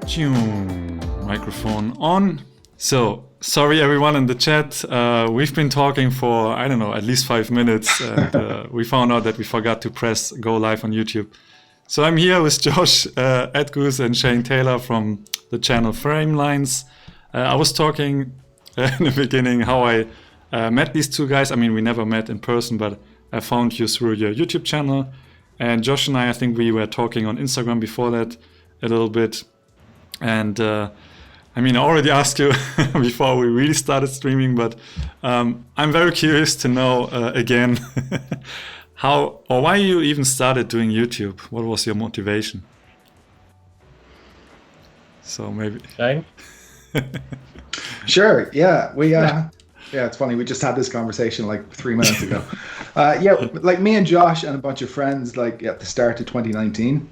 Microphone on. So, sorry everyone in the chat. We've been talking for, I don't know, at least 5 minutes. And we found out that we forgot to press go live on YouTube. So I'm here with Josh Edgoose and Shane Taylor from the channel Framelines. I was talking in the beginning how I met these two guys. I mean, we never met in person, but I found you through your YouTube channel. And Josh and I think we were talking on Instagram before that a little bit. And I mean, I already asked you before we really started streaming, but I'm very curious to know again how or why you even started doing YouTube. What was your motivation? So maybe Shane? Sure. Yeah. Yeah, it's funny. We just had this conversation like 3 minutes ago. Like me and Josh and a bunch of friends, like at the start of 2019,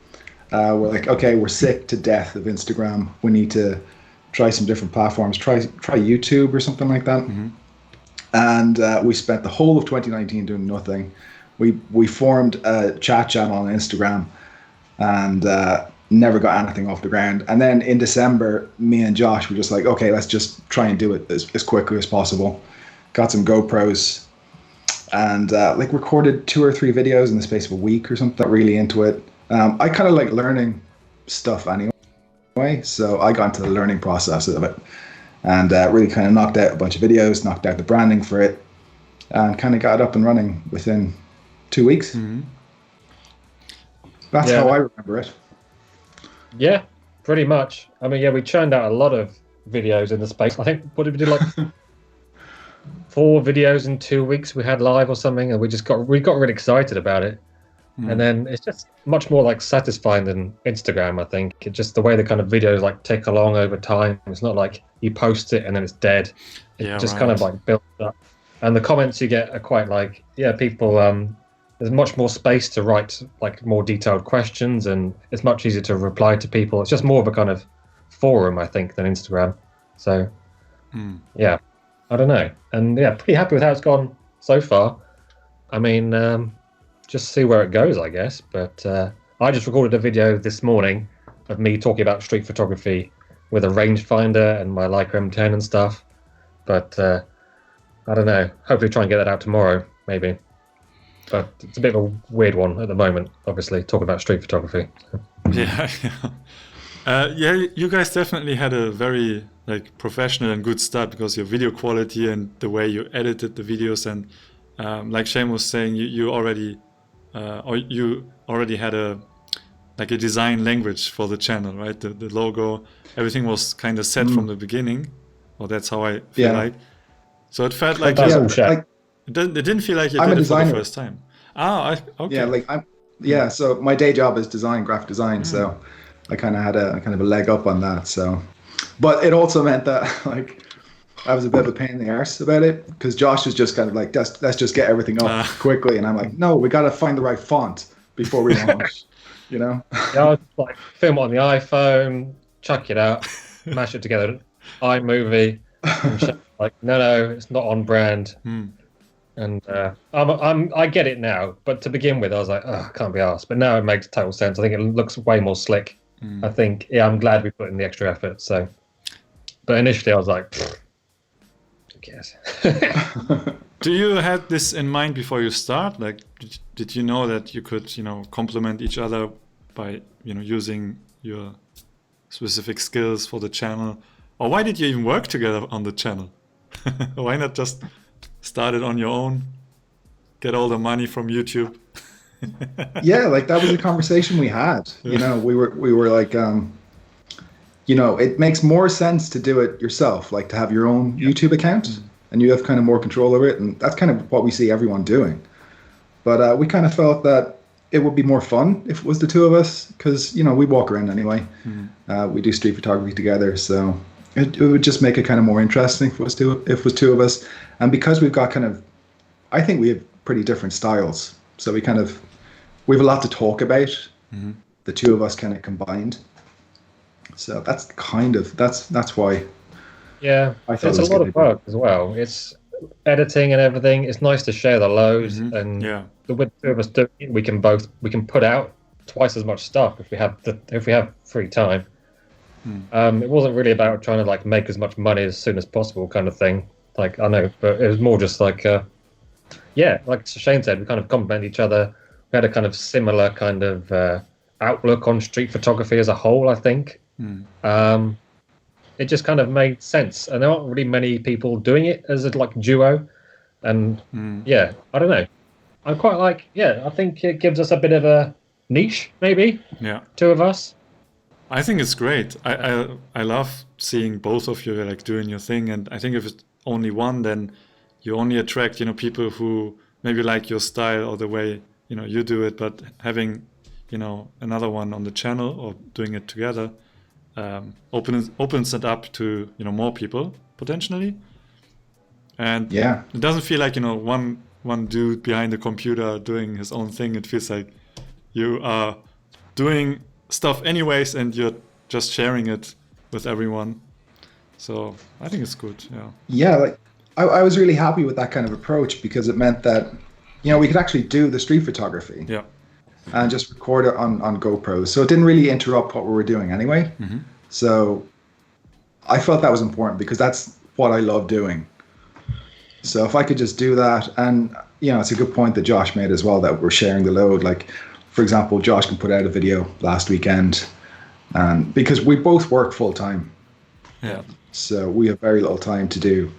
we're like, okay, we're sick to death of Instagram. We need to try some different platforms. Try YouTube or something like that. Mm-hmm. And we spent the whole of 2019 doing nothing. We formed a chat channel on Instagram and never got anything off the ground. And then in December, me and Josh were just like, okay, let's just try and do it as quickly as possible. Got some GoPros and like recorded 2 or 3 videos in the space of a week or something. Got really into it. I kind of like learning stuff anyway, so I got into the learning process of it and really kind of knocked out a bunch of videos, knocked out the branding for it, and kind of got it up and running within 2 weeks. Mm-hmm. That's how I remember it. Yeah, pretty much. I mean, we churned out a lot of videos in the space. I think, what did we do, like 4 videos in 2 weeks we had live or something, and we got really excited about it. And then it's just much more like satisfying than Instagram, I think. It's just the way the kind of videos like tick along over time. It's not like you post it and then it's dead. It kind of like builds up. And the comments you get are quite like, people, there's much more space to write like more detailed questions and it's much easier to reply to people. It's just more of a kind of forum, I think, than Instagram. So, I don't know. And pretty happy with how it's gone so far. I mean, just see where it goes, I guess. But I just recorded a video this morning of me talking about street photography with a rangefinder and my Leica M10 and stuff. But I don't know. Hopefully try and get that out tomorrow, maybe. But it's a bit of a weird one at the moment, obviously, talking about street photography. You guys definitely had a very like professional and good start because your video quality and the way you edited the videos and like Shane was saying, you already had a design language for the channel, right? The logo, everything was kind of set from the beginning, or that's how I feel like. So it felt like it didn't feel like you did it for the first time. Okay. So my day job is graphic design, so I kind of had a leg up on that. So, but it also meant that like I was a bit of a pain in the arse about it because Josh was just kind of like, let's just get everything up quickly. And I'm like, no, we got to find the right font before we launch, you know? I was like, film it on the iPhone, chuck it out, mash it together, iMovie. And like, no, it's not on brand. And I get it now. But to begin with, I was like, I can't be arsed. But now it makes total sense. I think it looks way more slick. I think, I'm glad we put in the extra effort. So, but initially I was like, yes. Do you have this in mind before you start? Like, did you know that you could, complement each other by, using your specific skills for the channel? Or why did you even work together on the channel? Why not just start it on your own, get all the money from YouTube? Like that was a conversation we had. We were like, it makes more sense to do it yourself, like to have your own YouTube account and you have kind of more control over it. And that's kind of what we see everyone doing. But we kind of felt that it would be more fun if it was the two of us because, we walk around anyway. We do street photography together. So it would just make it kind of more interesting if it was two of us. And because we've got I think we have pretty different styles. So we have a lot to talk about. The two of us kind of combined. So that's why. Yeah, it's a lot of work as well. It's editing and everything. It's nice to share the loads, and with the two of us doing it, we can put out twice as much stuff if we have free time. It wasn't really about trying to like make as much money as soon as possible kind of thing. Like I know, but it was more just like like Shane said, we kind of complement each other. We had a kind of similar kind of outlook on street photography as a whole, I think. It just kind of made sense, and there aren't really many people doing it as a like duo. And I don't know. I'm quite like I think it gives us a bit of a niche, maybe. Yeah, two of us. I think it's great. I love seeing both of you like doing your thing, and I think if it's only one, then you only attract people who maybe like your style or the way you do it. But having another one on the channel or doing it together opens it up to more people potentially, and it doesn't feel like one dude behind the computer doing his own thing. It feels like you are doing stuff anyways, and you're just sharing it with everyone. So I think it's good. Like I was really happy with that kind of approach, because it meant that we could actually do the street photography and just record it on GoPros, so it didn't really interrupt what we were doing anyway. So I felt that was important, because that's what I love doing. So if I could just do that, and it's a good point that Josh made as well, that we're sharing the load. Like, for example, Josh can put out a video last weekend, and because we both work full time, so we have very little time to do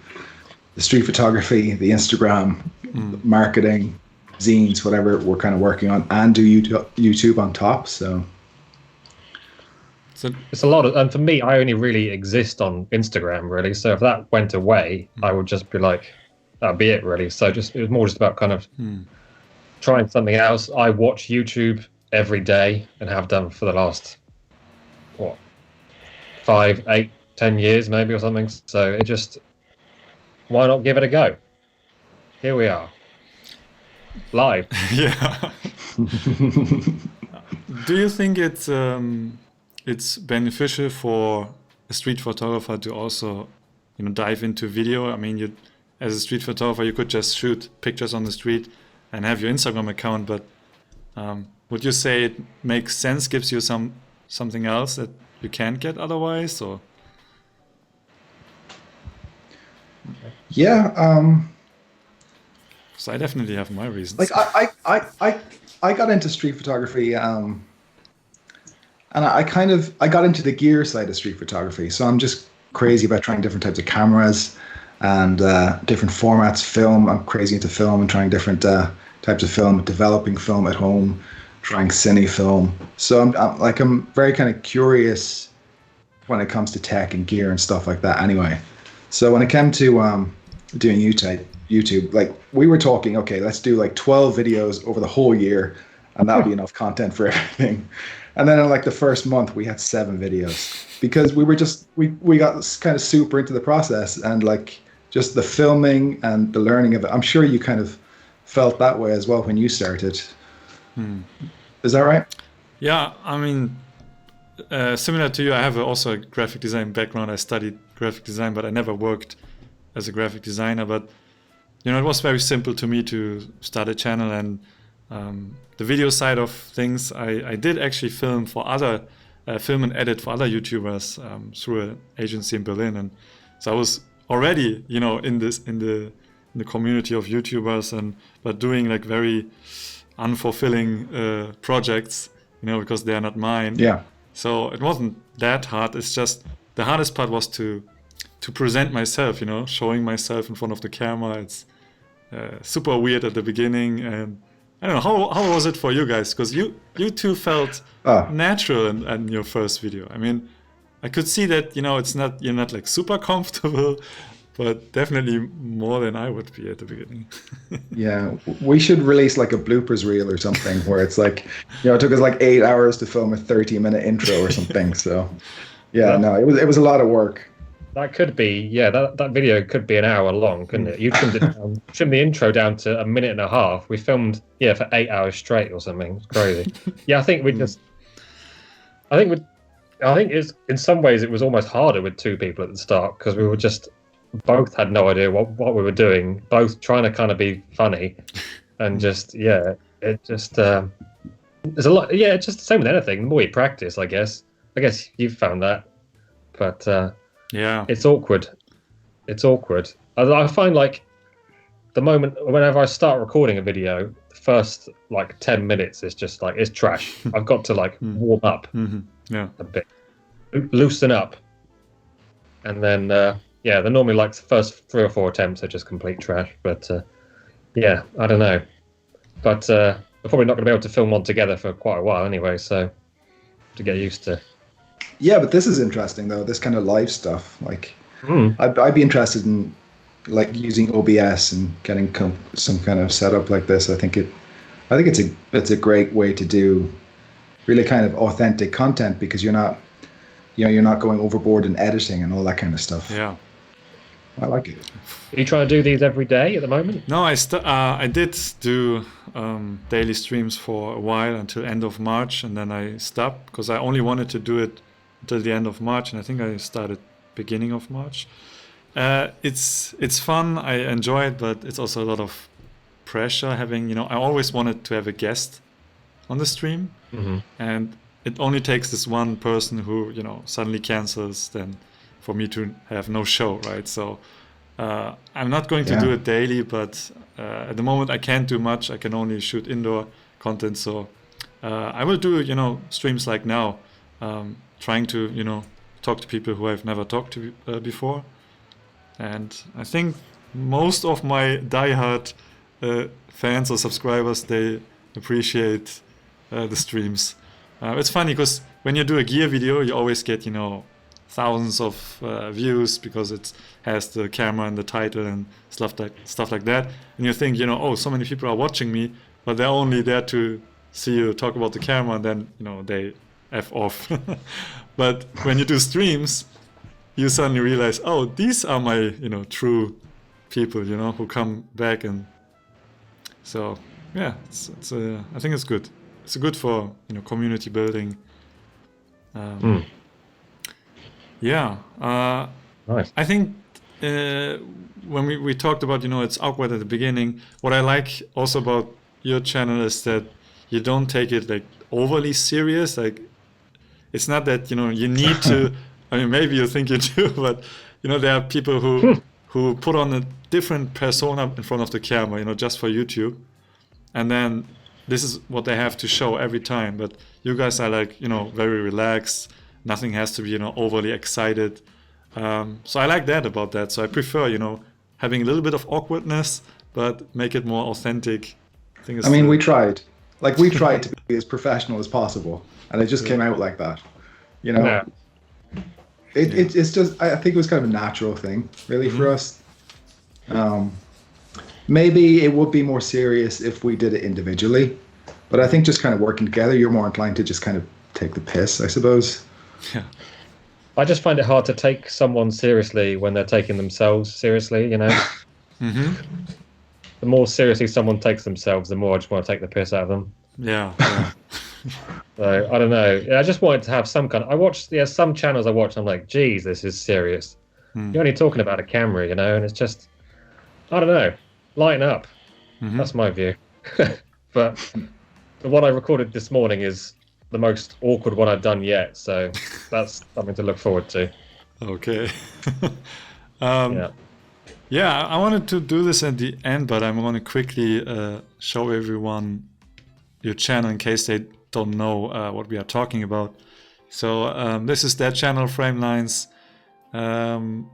the street photography, the Instagram, the marketing, zines, whatever we're kind of working on, and do YouTube on top. So it's a lot of, and for me, I only really exist on Instagram, really. So if that went away, I would just be like, that'd be it, really. So it was more just about kind of trying something else. I watch YouTube every day and have done for the last 5, 8, 10 years maybe or something. So it just, why not give it a go? Here we are, live. Do you think it's beneficial for a street photographer to also dive into video? I mean, as a street photographer, you could just shoot pictures on the street and have your Instagram account, but would you say it makes sense, gives you something else that you can't get otherwise, or? So I definitely have my reasons. Like I got into street photography, and I got into the gear side of street photography. So I'm just crazy about trying different types of cameras and different formats. Film, I'm crazy into film and trying different types of film, developing film at home, trying cine film. So I'm very kind of curious when it comes to tech and gear and stuff like that anyway. So when it came to doing YouTube, like we were talking, okay, let's do like 12 videos over the whole year, and that'll be enough content for everything. And then in like the first month, we had 7 videos, because we got kind of super into the process, and like just the filming and the learning of it. I'm sure you kind of felt that way as well when you started. Is that right? Yeah, I mean, similar to you, I have also a graphic design background. I studied graphic design, but I never worked as a graphic designer. But it was very simple to me to start a channel, and the video side of things, I did actually film and edit for other YouTubers through an agency in Berlin, and so I was already in the community of YouTubers, but doing like very unfulfilling projects, because they are not mine. So it wasn't that hard. It's just the hardest part was to present myself, showing myself in front of the camera. It's super weird at the beginning, and I don't know, how was it for you guys? Because you two felt natural in your first video. I mean, I could see that you're not like super comfortable, but definitely more than I would be at the beginning. Yeah, we should release like a bloopers reel or something where it's like, it took us like 8 hours to film a 30-minute intro or something. So it was a lot of work. That could be, that video could be an hour long, couldn't it? You trimmed the intro down to 1.5 minutes. We filmed, for 8 hours straight or something. It's crazy. I think it's, in some ways it was almost harder with 2 people at the start, because we were just, both had no idea what we were doing, both trying to kind of be funny, and just, it just, there's a lot, it's just the same with anything. The more you practice, I guess you've found that. but Yeah. it's awkward. It's awkward. I find like the moment whenever I start recording a video, the first like 10 minutes is just like it's trash. I've got to like warm up Yeah. a bit, loosen up, and then then normally like the first 3 or 4 attempts are just complete trash. But yeah, I don't know. But we're probably not going to be able to film one together for quite a while anyway, so to get used to. Yeah, but this is interesting though. This kind of live stuff, like I'd be interested in like using OBS and getting some kind of setup like this. I think it's a great way to do really kind of authentic content, because you're not going overboard in editing and all that kind of stuff. Yeah. I like it. Are you trying to do these every day at the moment? No, I did do daily streams for a while until end of March, and then I stopped because I only wanted to do it until the end of March, and I think I started beginning of March. It's fun. I enjoy it, but it's also a lot of pressure having, I always wanted to have a guest on the stream, and it only takes this one person who, suddenly cancels, then for me to have no show, right? So I'm not going to do it daily, but at the moment I can't do much. I can only shoot indoor content, so I will do, streams like now, trying to, talk to people who I've never talked to before. And I think most of my diehard fans or subscribers, they appreciate the streams. It's funny because when you do a gear video, you always get, thousands of views because it has the camera and the title and stuff like that. And you think, oh, so many people are watching me, but they're only there to see you talk about the camera, and then, they F off. But when you do streams, you suddenly realize, oh, these are my, true people, who come back. And so, yeah, I think it's good. It's good for, community building. Yeah. Nice. I think when we talked about, it's awkward at the beginning, what I like also about your channel is that you don't take it like overly serious. Like, it's not that, you need to, I mean, maybe you think you do, but, there are people who put on a different persona in front of the camera, just for YouTube. And then this is what they have to show every time. But you guys are like, very relaxed. Nothing has to be, overly excited. So I like that about that. So I prefer, having a little bit of awkwardness, but make it more authentic. I mean, we tried. Like, we tried to be as professional as possible, and it just came out like that. Yeah. It's just, I think it was kind of a natural thing, really, for us. Maybe it would be more serious if we did it individually, but I think just kind of working together, you're more inclined to just kind of take the piss, I suppose. Yeah. I just find it hard to take someone seriously when they're taking themselves seriously, The more seriously someone takes themselves, the more I just want to take the piss out of them. Yeah. So I don't know. I just wanted to have some kind of. I watched some channels I watch. I'm like, geez, this is serious. You're only talking about a camera, and it's just, I don't know, lighten up. That's my view. But the one I recorded this morning is the most awkward one I've done yet. So that's something to look forward to. Okay. Yeah, I wanted to do this at the end, but I want to quickly show everyone your channel in case they don't know what we are talking about. So this is their channel, Framelines. And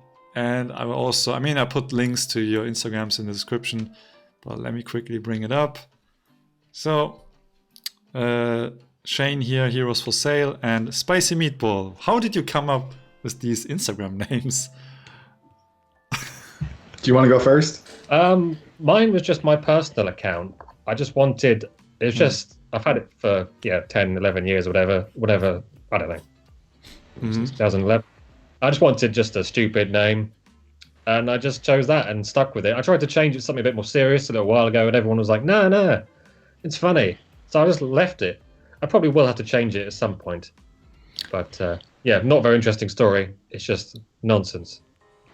I will also, I put links to your Instagrams in the description, but let me quickly bring it up. So Shane here, Heroes for Sale, and Spicy Meatball. How did you come up with these Instagram names? Do you want to go first? Mine was just my personal account. I just wanted, it's just, I've had it for 10, 11 years or whatever, I don't know, since 2011. I just wanted just a stupid name, and I just chose that and stuck with it. I tried to change it to something a bit more serious a little while ago, and everyone was like, no, it's funny. So I just left it. I probably will have to change it at some point. But not very interesting story. It's just nonsense.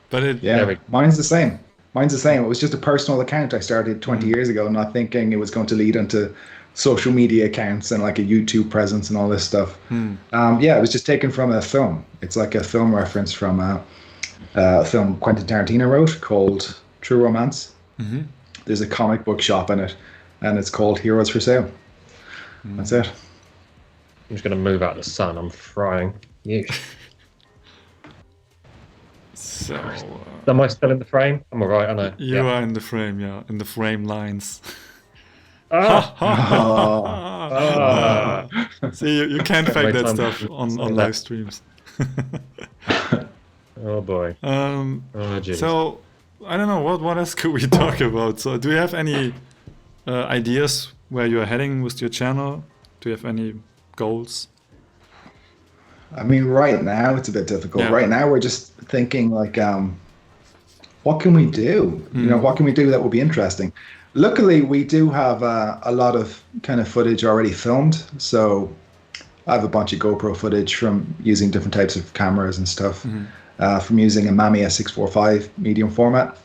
But mine's the same. It was just a personal account I started 20 years ago, not thinking it was going to lead into social media accounts and like a YouTube presence and all this stuff. Yeah, it was just taken from a film. It's like a film reference from a film Quentin Tarantino wrote called True Romance. There's a comic book shop in it, and it's called Heroes for Sale. That's it. I'm just going to move out of the sun. I'm frying. So, am I still in the frame? I'm all right, I know. You are in the frame, yeah, in the frame lines. See, you can't fake that stuff on live streams. Oh boy. So, I don't know, what else could we talk about? So, do you have any ideas where you're heading with your channel? Do you have any goals? I mean, right now it's a bit difficult. Right now we're just thinking like, what can we do? You know, what can we do that will be interesting? Luckily, we do have a lot of kind of footage already filmed. So I have a bunch of GoPro footage from using different types of cameras and stuff, from using a Mamiya 645 medium format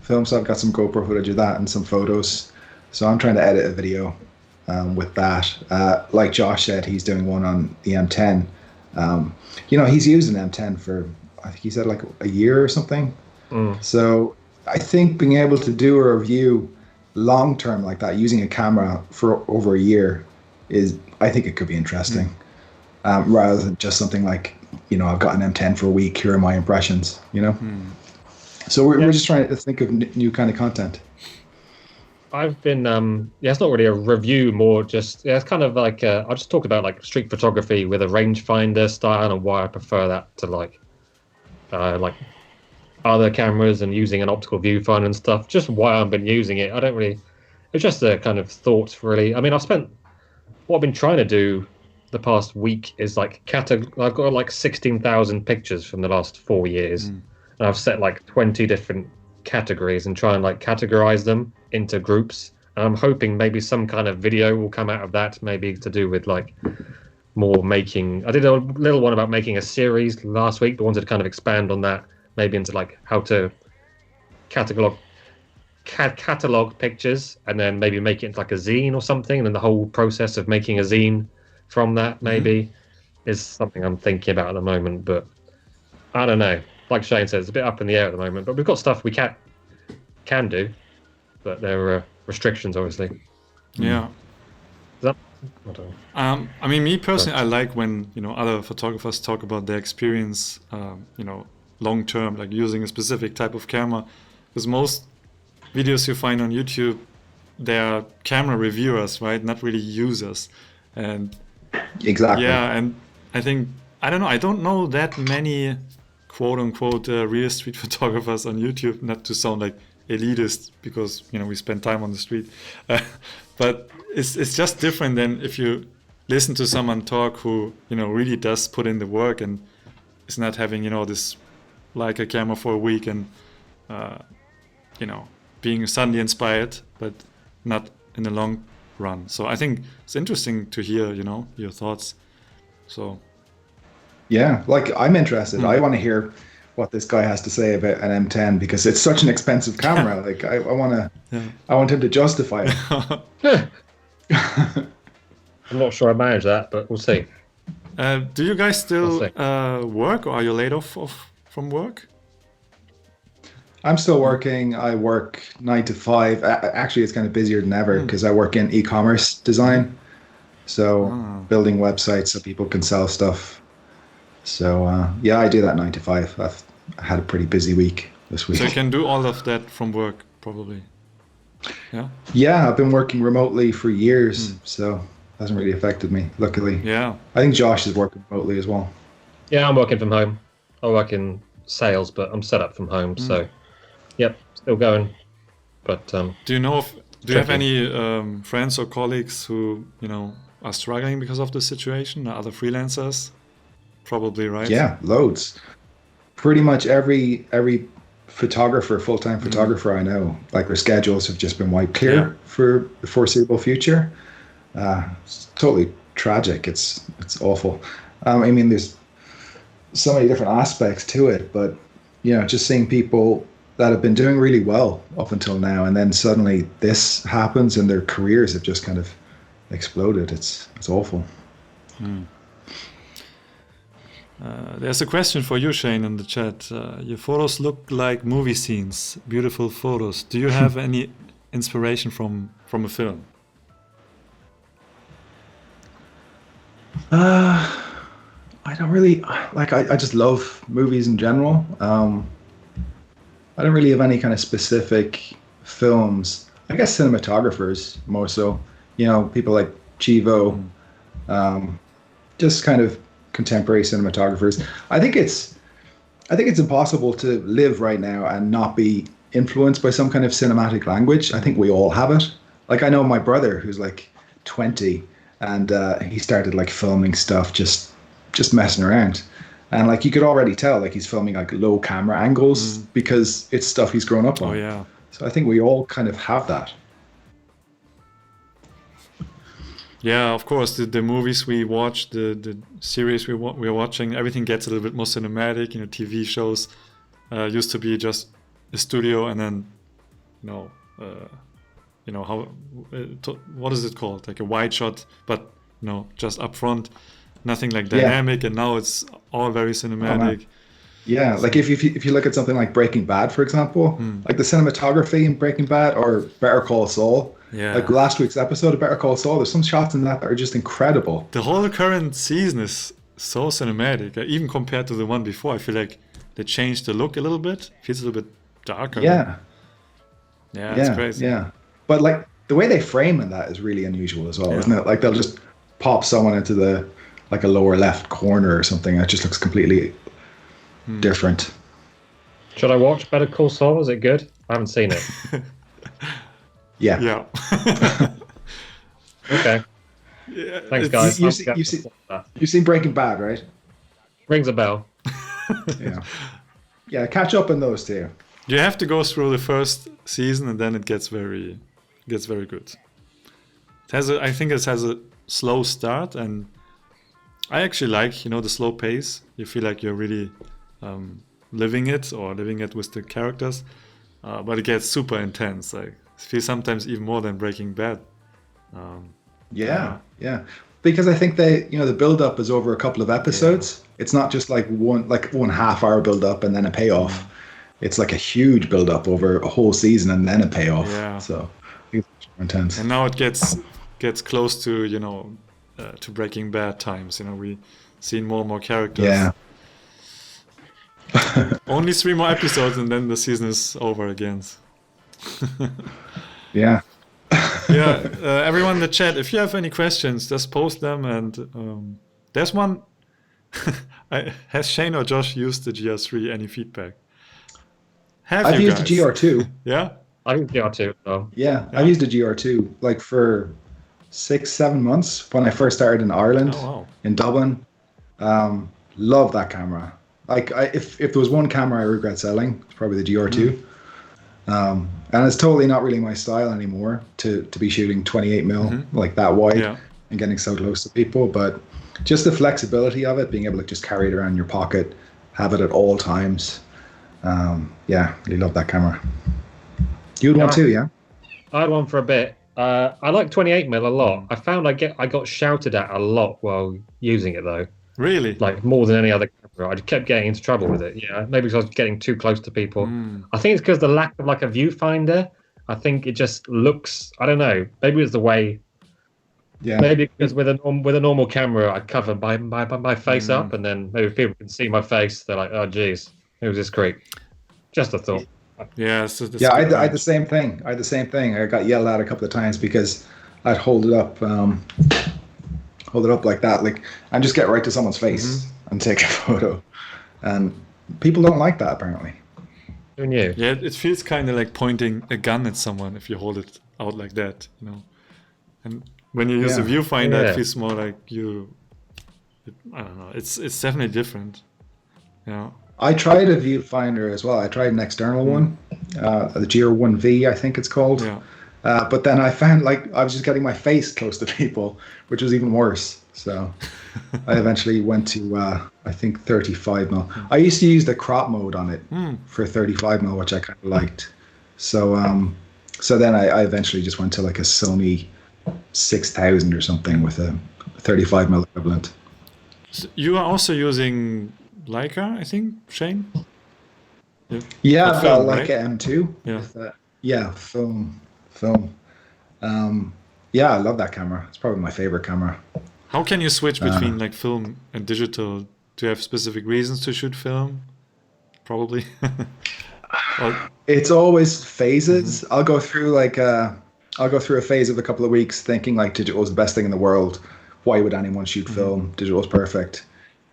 film. So I've got some GoPro footage of that and some photos. So I'm trying to edit a video with that. Like Josh said, he's doing one on the M10. You know, he's used an M10 for, I think he said like a year or something. So I think being able to do a review long term like that, using a camera for over a year, I think it could be interesting. Rather than just something like, you know, I've got an M10 for a week, here are my impressions, you know? So we're just trying to think of new kind of content. I've been, it's not really a review, more just, it's kind of like, I'll just talk about like street photography with a rangefinder style and why I prefer that to like other cameras and using an optical viewfinder and stuff, just why I've been using it. It's just a kind of thoughts really. I mean, what I've been trying to do the past week is like, I've got like 16,000 pictures from the last 4 years. And I've set like 20 different categories and try and like categorize them into groups, and I'm hoping maybe some kind of video will come out of that, maybe to do with like more making. I did a little one about making a series last week, but wanted to kind of expand on that, maybe into like how to catalog pictures and then maybe make it into like a zine or something, and then the whole process of making a zine from that maybe is something I'm thinking about at the moment. But I don't know, like Shane said, it's a bit up in the air at the moment, but we've got stuff we can do, but there are restrictions, obviously. Yeah. I don't know. I mean, me personally, I like when, you know, other photographers talk about their experience, you know, long term, like using a specific type of camera, because most videos you find on YouTube, they're camera reviewers, right? Not really users. And exactly. Yeah, and I think, I don't know that many quote unquote real street photographers on YouTube, not to sound like elitist, because, you know, we spend time on the street, but it's just different than if you listen to someone talk who, you know, really does put in the work and is not having, you know, this like a camera for a week and you know, being suddenly inspired, but not in the long run. So I think it's interesting to hear, you know, your thoughts. So yeah, like I'm interested. I want to hear what this guy has to say about an M10, because it's such an expensive camera. Like I want him to justify it. I'm not sure I manage that, but we'll see. Do you guys still work, or are you laid off from work? I'm still working. I work 9 to 5. Actually, it's kind of busier than ever because I work in e-commerce design. So building websites so people can sell stuff. So yeah, I do that 9 to 5. I've had a pretty busy week this week. So you can do all of that from work, probably. Yeah. Yeah, I've been working remotely for years, so it hasn't really affected me, luckily. Yeah. I think Josh is working remotely as well. Yeah, I'm working from home. I work in sales, but I'm set up from home, so yep, still going. But do you have any friends or colleagues who, you know, are struggling because of the situation? Other freelancers? Probably, right? Yeah, loads. Pretty much every photographer, full-time photographer I know, like their schedules have just been wiped clear for the foreseeable future. It's totally tragic. It's awful. I mean, there's so many different aspects to it, but you know, just seeing people that have been doing really well up until now, and then suddenly this happens and their careers have just kind of exploded. It's awful. There's a question for you, Shane, in the chat. Your photos look like movie scenes, beautiful photos. Do you have any inspiration from a film? I don't really like. I just love movies in general. I don't really have any kind of specific films. I guess cinematographers more so. You know, people like Chivo, just kind of contemporary cinematographers. I think it's impossible to live right now and not be influenced by some kind of cinematic language. I think we all have it. Like I know my brother who's like 20 and he started like filming stuff just messing around. And like you could already tell like he's filming like low camera angles because it's stuff he's grown up on. Oh yeah. So I think we all kind of have that. Yeah, of course. The movies we watch, the series we're watching, everything gets a little bit more cinematic. You know, TV shows used to be just a studio, and then, what is it called? Like a wide shot, but just up front, nothing like dynamic. And now it's all very cinematic. Oh, yeah, like if you look at something like Breaking Bad, for example, like the cinematography in Breaking Bad or Better Call Saul. Yeah. Like last week's episode of Better Call Saul, there's some shots in that are just incredible. The whole current season is so cinematic. Even compared to the one before, I feel like they changed the look a little bit. It feels a little bit darker. Yeah. Yeah, it's crazy. Yeah. But like the way they frame in that is really unusual as well, isn't it? Like they'll just pop someone into the like a lower left corner or something. It just looks completely different. Should I watch Better Call Saul? Is it good? I haven't seen it. Yeah. Yeah. Okay. Yeah, Thanks, guys. You've seen Breaking Bad, right? Rings a bell. Yeah. Yeah, catch up on those two. You have to go through the first season, and then it gets very good. I think it has a slow start, and I actually like the slow pace. You feel like you're really living it with the characters, but it gets super intense. Like it feels sometimes even more than Breaking Bad. Yeah. Because I think the build up is over a couple of episodes. Yeah. It's not just like one half hour build up and then a payoff. It's like a huge build up over a whole season and then a payoff. Yeah. So it's intense. And now it gets close to to Breaking Bad times. We seen more and more characters. Yeah. Only 3 more episodes and then the season is over again. Yeah. Yeah, everyone in the chat, if you have any questions, just post them. And there's one. Has Shane or Josh used the GR3? Any feedback? I've used the GR2. Yeah? I've used the GR2. So. Yeah, I've used the GR2 like for 6-7 months when I first started in Ireland, in Dublin. Love that camera. Like if there was one camera I regret selling, it's probably the GR2. And it's totally not really my style anymore to be shooting 28mm like that wide and getting so close to people. But just the flexibility of it, being able to just carry it around in your pocket, have it at all times. Really love that camera. You had one too, yeah? I had one for a bit. I like 28mm a lot. I found I got shouted at a lot while using it though. Really? Like more than any other camera. I just kept getting into trouble with it. Yeah, maybe because I was getting too close to people. I think it's because the lack of like a viewfinder. I think it just looks. I don't know. Maybe it's the way. Yeah. Maybe because with a normal camera, I cover my face up, and then maybe people can see my face. They're like, "Oh, geez, who's this creep?" Just a thought. Yeah. I had the same thing. I got yelled at a couple of times because I'd hold it up like that, like, and just get right to someone's face and take a photo. And people don't like that, apparently. Who knew? Yeah, it feels kind of like pointing a gun at someone if you hold it out like that, And when you use a viewfinder, it feels more like I don't know. It's definitely different. Yeah. I tried a viewfinder as well. I tried an external one, the GR1V, I think it's called. Yeah. But then I found like I was just getting my face close to people, which was even worse. So I eventually went to, I think 35mm. I used to use the crop mode on it for 35mm, which I kind of liked. So then I eventually just went to like a Sony 6,000 or something with a 35 mil equivalent. So you are also using Leica, I think, Shane? Yeah, For I've film, got right? Leica M2. Yeah. Yeah, film. Yeah, I love that camera. It's probably my favorite camera. How can you switch between like film and digital? Do you have specific reasons to shoot film? Probably. Or, It's always phases. I'll go through a phase of a couple of weeks thinking like digital is the best thing in the world. Why would anyone shoot film? Digital is perfect.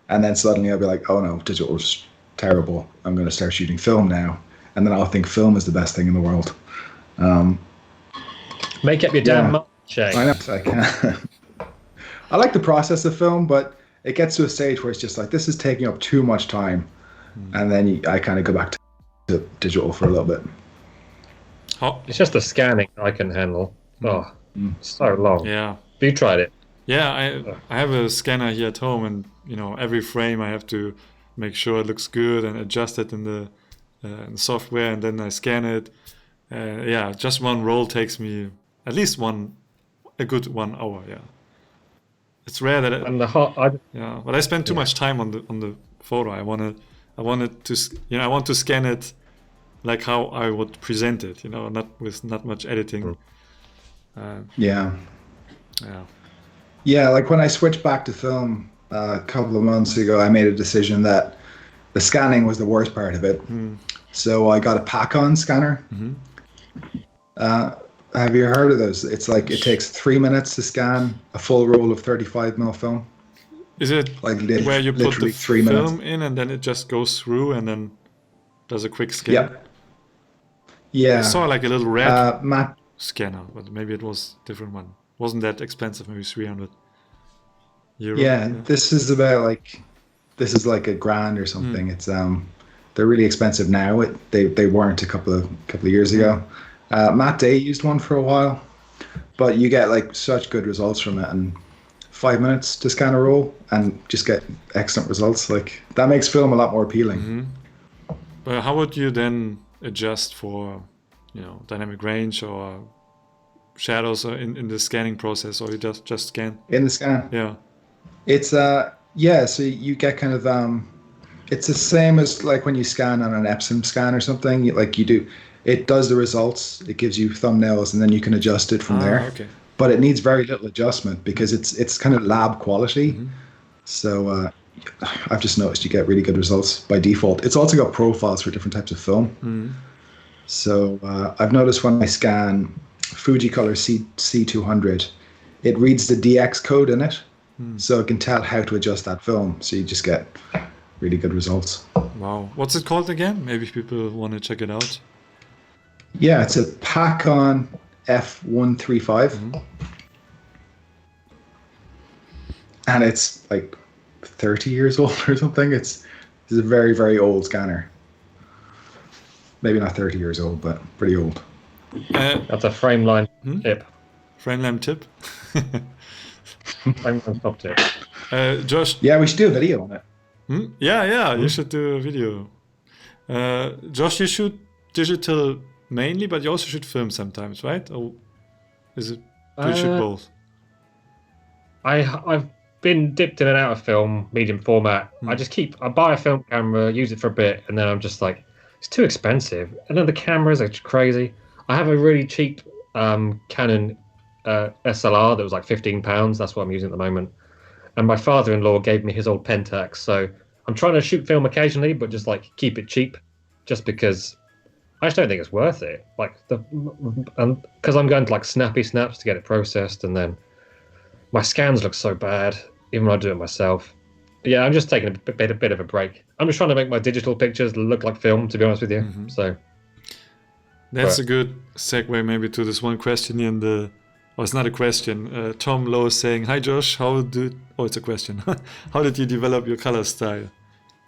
And then suddenly I'll be like, oh no, digital is terrible. I'm going to start shooting film now. And then I'll think film is the best thing in the world. Make up your damn mind, Shane. I know. I can. I like the process of film, but it gets to a stage where it's just like, this is taking up too much time. And then I kind of go back to digital for a little bit. It's just the scanning I can handle. Oh, so long. yeah. Have you tried it? Yeah, I have a scanner here at home, and every frame I have to make sure it looks good and adjust it in the software, and then I scan it. Yeah, just one roll takes me at least a good 1 hour. Yeah, it's rare that. Yeah, but I spend too much time on the photo. I want to scan it like how I would present it. Not with not much editing. Yeah. Yeah, like when I switched back to film a couple of months ago, I made a decision that the scanning was the worst part of it. So I got a pack-on scanner. Have you heard of those? It's like it takes 3 minutes to scan a full roll of 35 mil film. Is it like where you put the 3 minutes film in and then it just goes through and then does a quick scan? Yeah. I saw like a little red Matt. scanner, but maybe it was a different one. Wasn't that expensive? Maybe 300 euro. Yeah, this is like $1,000 or something. It's they're really expensive now. They weren't a couple of years ago. Matt Day used one for a while, but you get like such good results from it, and 5 minutes to scan a roll and just get excellent results. Like that makes film a lot more appealing. But how would you then adjust for dynamic range or shadows in the scanning process, or you just scan? In the scan? Yeah. It's so you get kind of it's the same as like when you scan on an Epson scan or something. It does the results, it gives you thumbnails, and then you can adjust it from there. Okay. But it needs very little adjustment because it's kind of lab quality. So I've just noticed you get really good results by default. It's also got profiles for different types of film. So I've noticed when I scan Fujicolor C200, it reads the DX code in it, so it can tell how to adjust that film. So you just get really good results. Wow. What's it called again? Maybe people want to check it out. Yeah, it's a Pack-on F135. And it's like 30 years old or something. It's a very, very old scanner. Maybe not 30 years old, but pretty old. That's a Frameline tip. Frameline tip? Frameline top tip. Josh? Yeah, we should do a video on it. Yeah, you should do a video. Josh, you shoot digital mainly, but you also shoot film sometimes, right? Or is it? Do you shoot both? I've been dipped in and out of film, medium format. I buy a film camera, use it for a bit, and then I'm just like, it's too expensive. And then the cameras are crazy. I have a really cheap Canon SLR that was like £15. That's what I'm using at the moment. And my father-in-law gave me his old Pentax. So I'm trying to shoot film occasionally, but just like keep it cheap, just because I just don't think it's worth it. Like because I'm going to like snappy snaps to get it processed, and then my scans look so bad, even when I do it myself. But yeah, I'm just taking a bit of a break. I'm just trying to make my digital pictures look like film, to be honest with you. So that's a good segue maybe to this one question in the. Oh, it's not a question. Tom Lowe is saying, "Hi Josh, it's a question. How did you develop your color style?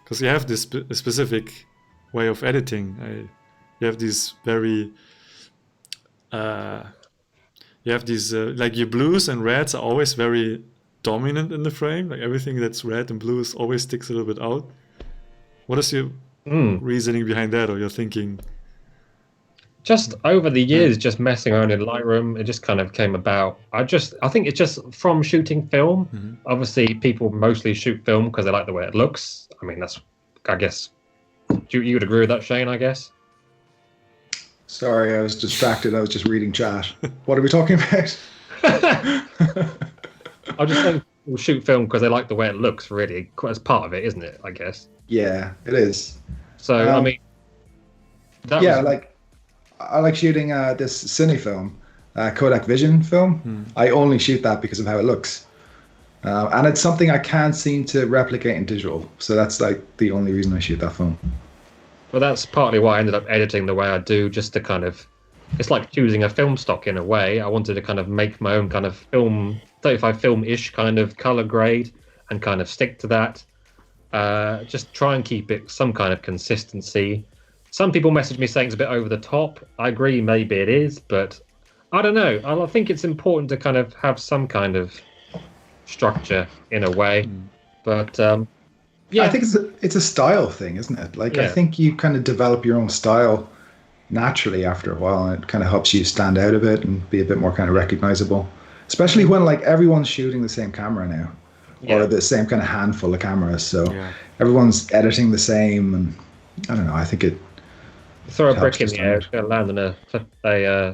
Because you have this specific way of editing. You have these very, like your blues and reds are always very dominant in the frame. Like everything that's red and blues always sticks a little bit out. What is your reasoning behind that, or your thinking?" just over the years, just messing around in Lightroom, it just kind of came about. I think it's just from shooting film. Mm-hmm. Obviously, people mostly shoot film because they like the way it looks. I mean, I guess, you would agree with that, Shane, I guess? Sorry, I was distracted. I was just reading chat. What are we talking about? I just think people shoot film because they like the way it looks, really. As part of it, isn't it, I guess? Yeah, it is. So, I mean... I like shooting this cine film, Kodak Vision film. I only shoot that because of how it looks. And it's something I can't seem to replicate in digital. So that's like the only reason I shoot that film. Well, that's partly why I ended up editing the way I do, just to kind of... It's like choosing a film stock in a way. I wanted to kind of make my own kind of 35 film-ish kind of color grade and kind of stick to that. Just try and keep it some kind of consistency. Some people message me saying it's a bit over the top. I agree, maybe it is, but I don't know. I think it's important to kind of have some kind of structure in a way. But I think it's a style thing, isn't it? Like, I think you kind of develop your own style naturally after a while, and it kind of helps you stand out a bit and be a bit more kind of recognizable. Especially when like everyone's shooting the same camera now, or the same kind of handful of cameras. So everyone's editing the same, and I don't know. I think it. Throw a brick in the air, it's going to land on a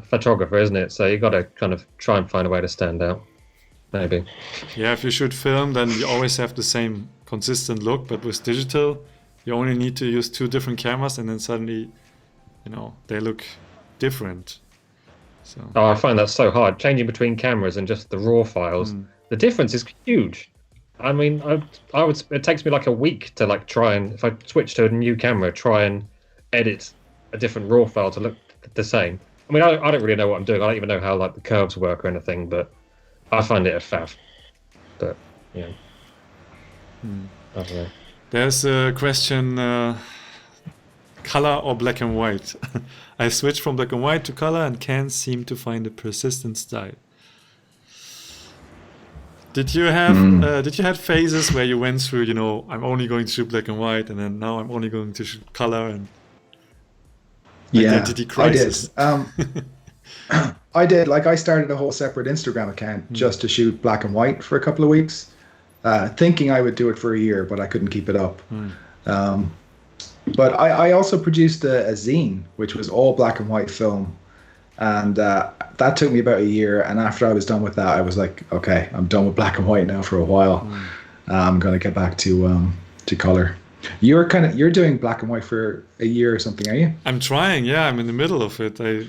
photographer, isn't it? So you got to kind of try and find a way to stand out, maybe. Yeah, if you shoot film, then you always have the same consistent look. But with digital, you only need to use 2 different cameras, and then suddenly, they look different. So. Oh, I find that so hard. Changing between cameras and just the raw files, the difference is huge. I mean, I would. It takes me like a week to like try and, if I switch to a new camera, try and edit a different raw file to look the same. I mean, I don't really know what I'm doing. I don't even know how like the curves work or anything, but I find it a faff. But yeah, I don't know. There's a question: color or black and white? I switched from black and white to color and can't seem to find a persistent style. Did you have phases where you went through? I'm only going to shoot black and white, and then now I'm only going to shoot color and. Identity crisis. I did. I did. Like, I started a whole separate Instagram account just to shoot black and white for a couple of weeks, thinking I would do it for a year, but I couldn't keep it up. But I also produced a zine, which was all black and white film. And that took me about a year. And after I was done with that, I was like, okay, I'm done with black and white now for a while. I'm going to get back to color. You're doing black and white for a year or something, are you? I'm trying, yeah. I'm in the middle of it. I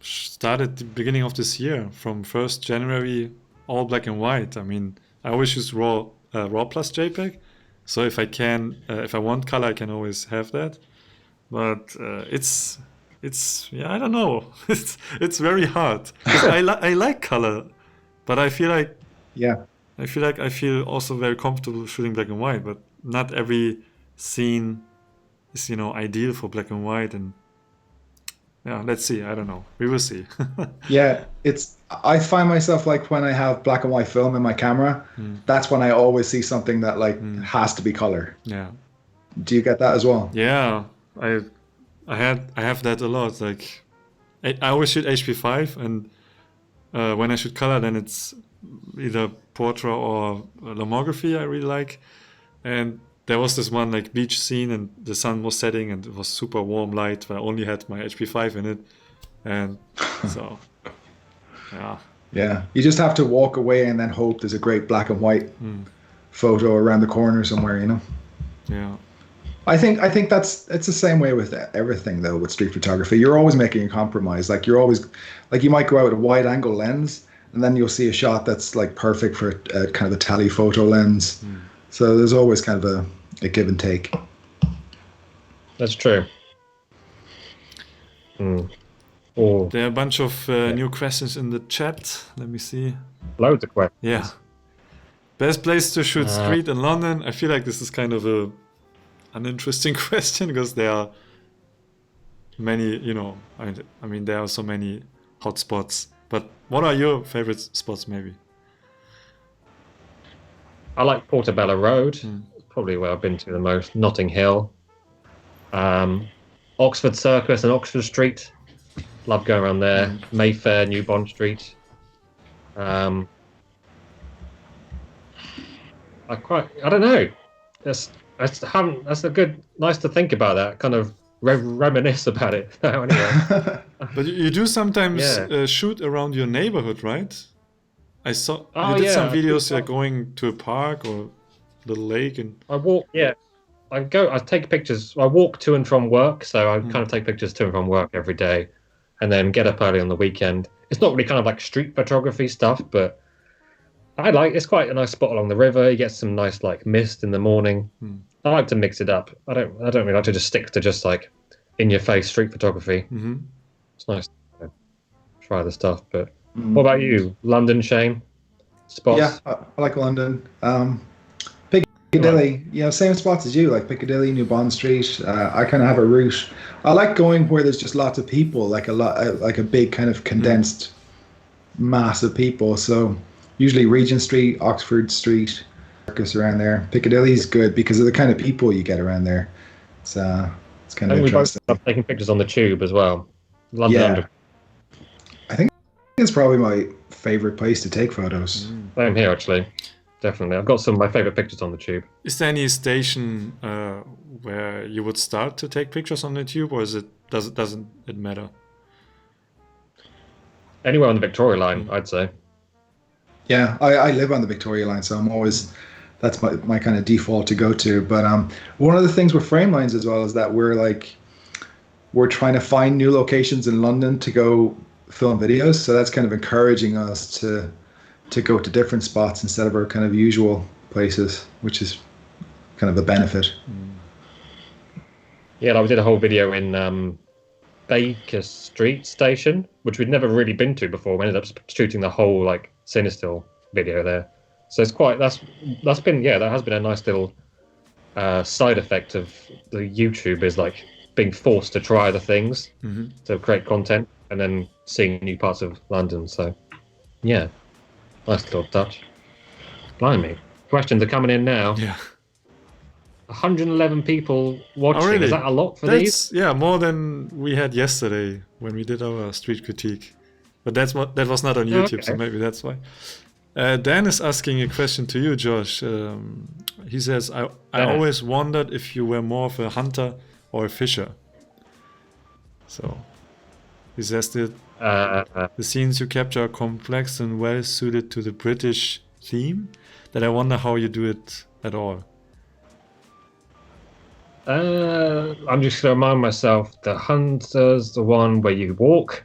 started the beginning of this year, from 1st January, all black and white. I mean, I always use raw plus JPEG. So if I want color, I can always have that. But it's I don't know. It's very hard. I like color, but I feel like I feel also very comfortable shooting black and white, but not every scene is ideal for black and white, and let's see. I don't know. We will see. I find myself like when I have black and white film in my camera, that's when I always see something that like has to be color. Yeah. Do you get that as well? Yeah, I have that a lot. Like I always shoot HP5, and when I shoot color, then it's either portrait or lomography I really like. And there was this one like beach scene, and the sun was setting, and it was super warm light, but I only had my HP5 in it, and so yeah. You just have to walk away and then hope there's a great black and white photo around the corner somewhere, Yeah. I think it's the same way with everything though. With street photography, you're always making a compromise. Like you're always like, you might go out with a wide angle lens, and then you'll see a shot that's like perfect for a kind of a telephoto lens. So there's always kind of a give and take. That's true. Oh. There are a bunch of new questions in the chat. Let me see. Loads of questions. Yeah. Best place to shoot street in London? I feel like this is kind of an interesting question, because there are many, I mean, there are so many hot spots. But what are your favorite spots, maybe? I like Portobello Road. Probably where I've been to the most. Notting Hill. Oxford Circus and Oxford Street. Love going around there. Mayfair, New Bond Street. I don't know. That's nice to think about that. Kind of reminisce about it now. Anyway. But you do sometimes shoot around your neighborhood, right? I saw you did some videos going to a park or the lake, and I walk. Yeah, I take pictures. I walk to and from work, so I kind of take pictures to and from work every day, and then get up early on the weekend. It's not really kind of like street photography stuff, but it's quite a nice spot along the river. You get some nice like mist in the morning. I like to mix it up. I don't really like to just stick to just like in your face street photography. It's nice to try the stuff. But what about you, London, Shane? Spots? Yeah, I like London. Piccadilly, same spots as you, like Piccadilly, New Bond Street. I kind of have a route. I like going where there's just lots of people, like a big kind of condensed mass of people. So usually Regent Street, Oxford Street, Circus around there. Piccadilly's good because of the kind of people you get around there. It's kind of interesting. We both taking pictures on the Tube as well. London. I think it's probably my favorite place to take photos. Same here, actually. Definitely. I've got some of my favorite pictures on the Tube. Is there any station where you would start to take pictures on the Tube, or doesn't it matter? Anywhere on the Victoria Line, I'd say. Yeah, I live on the Victoria Line, so I'm always, that's my kind of default to go to. But one of the things with Framelines as well is that we're trying to find new locations in London to go film videos. So that's kind of encouraging us to go to different spots instead of our kind of usual places, which is kind of a benefit. Yeah, like we did a whole video in Baker Street Station, which we'd never really been to before. We ended up shooting the whole like Cinestill video there. So it's that has been a nice little side effect of the YouTube, is like being forced to try the things to create content and then seeing new parts of London. So yeah, nice little touch. Blimey, questions are coming in now. Yeah. 111 people watching. Oh, really? Is that a lot for these? Yeah, more than we had yesterday when we did our street critique. But that was not on YouTube, so maybe that's why. Dan is asking a question to you, Josh. He says, I always wondered if you were more of a hunter or a fisher. So he says that the scenes you capture are complex and well suited to the British theme, that I wonder how you do it at all. I'm just going to remind myself, the hunter's the one where you walk,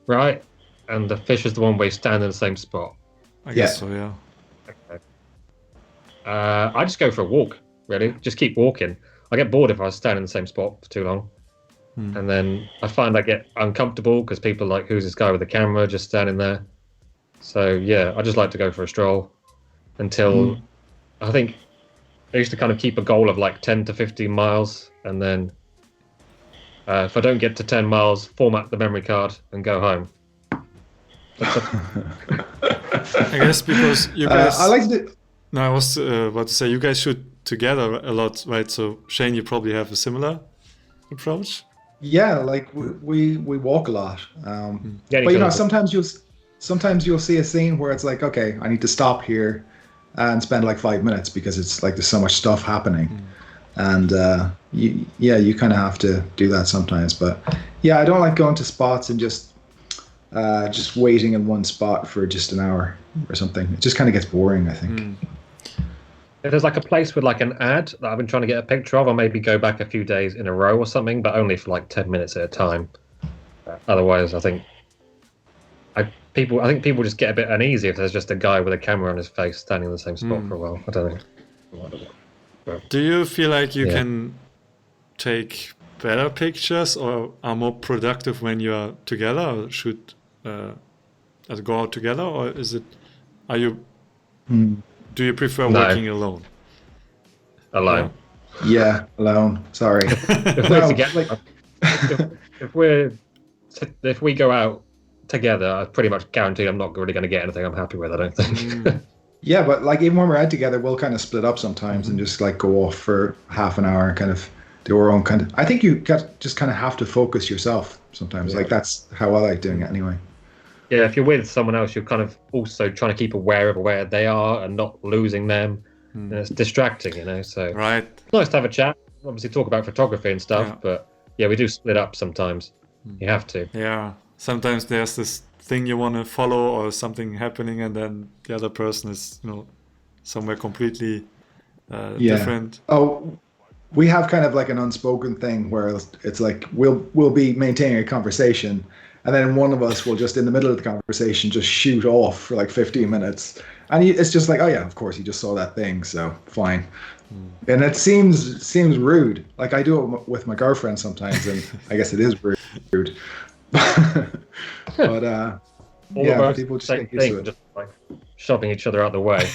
right? And the fisher's the one where you stand in the same spot. I guess so, yeah. Okay. I just go for a walk, really. Just keep walking. I get bored if I stand in the same spot for too long. And then I find I get uncomfortable because people are like, who's this guy with the camera just standing there? So, yeah, I just like to go for a stroll until I think I used to kind of keep a goal of like 10 to 15 miles. And then if I don't get to 10 miles, format the memory card and go home. I guess because you guys... I like to... No, I was about to say, you guys shoot together a lot, right? So, Shane, you probably have a similar approach? Yeah, like we walk a lot. But, sometimes you'll see a scene where it's like, okay, I need to stop here and spend like 5 minutes because it's like there's so much stuff happening. And you kind of have to do that sometimes. But, yeah, I don't like going to spots and just waiting in one spot for just an hour or something. It just kind of gets boring, I think. If there's like a place with like an ad that I've been trying to get a picture of, I'll maybe go back a few days in a row or something, but only for like 10 minutes at a time. Otherwise, I think people just get a bit uneasy if there's just a guy with a camera on his face standing in the same spot for a while. I don't know. Do you feel like you can take better pictures or are more productive when you are together, or should go out together, or do you prefer working alone? Alone. Yeah, alone. Sorry. If we go out together, I pretty much guarantee I'm not really going to get anything I'm happy with, I don't think. Yeah, but like even when we're out together, we'll kind of split up sometimes and just like go off for half an hour and kind of do our own kind of... I think you just kind of have to focus yourself sometimes. Yeah. Like that's how I like doing it anyway. Yeah, if you're with someone else, you're kind of also trying to keep aware of where they are and not losing them. And it's distracting, so Right. it's nice to have a chat, obviously talk about photography and stuff, Yeah. but yeah, we do split up sometimes. You have to. Yeah. Sometimes there's this thing you want to follow or something happening, and then the other person is, somewhere completely different. Oh, we have kind of like an unspoken thing where it's like we'll be maintaining a conversation, and then one of us will just in the middle of the conversation just shoot off for like 15 minutes, and it's just like, oh yeah, of course you just saw that thing, so fine. And it seems rude. Like I do it with my girlfriend sometimes, and I guess it is rude. But All yeah, of us, people just same get used thing, to it. just like shoving each other out the way.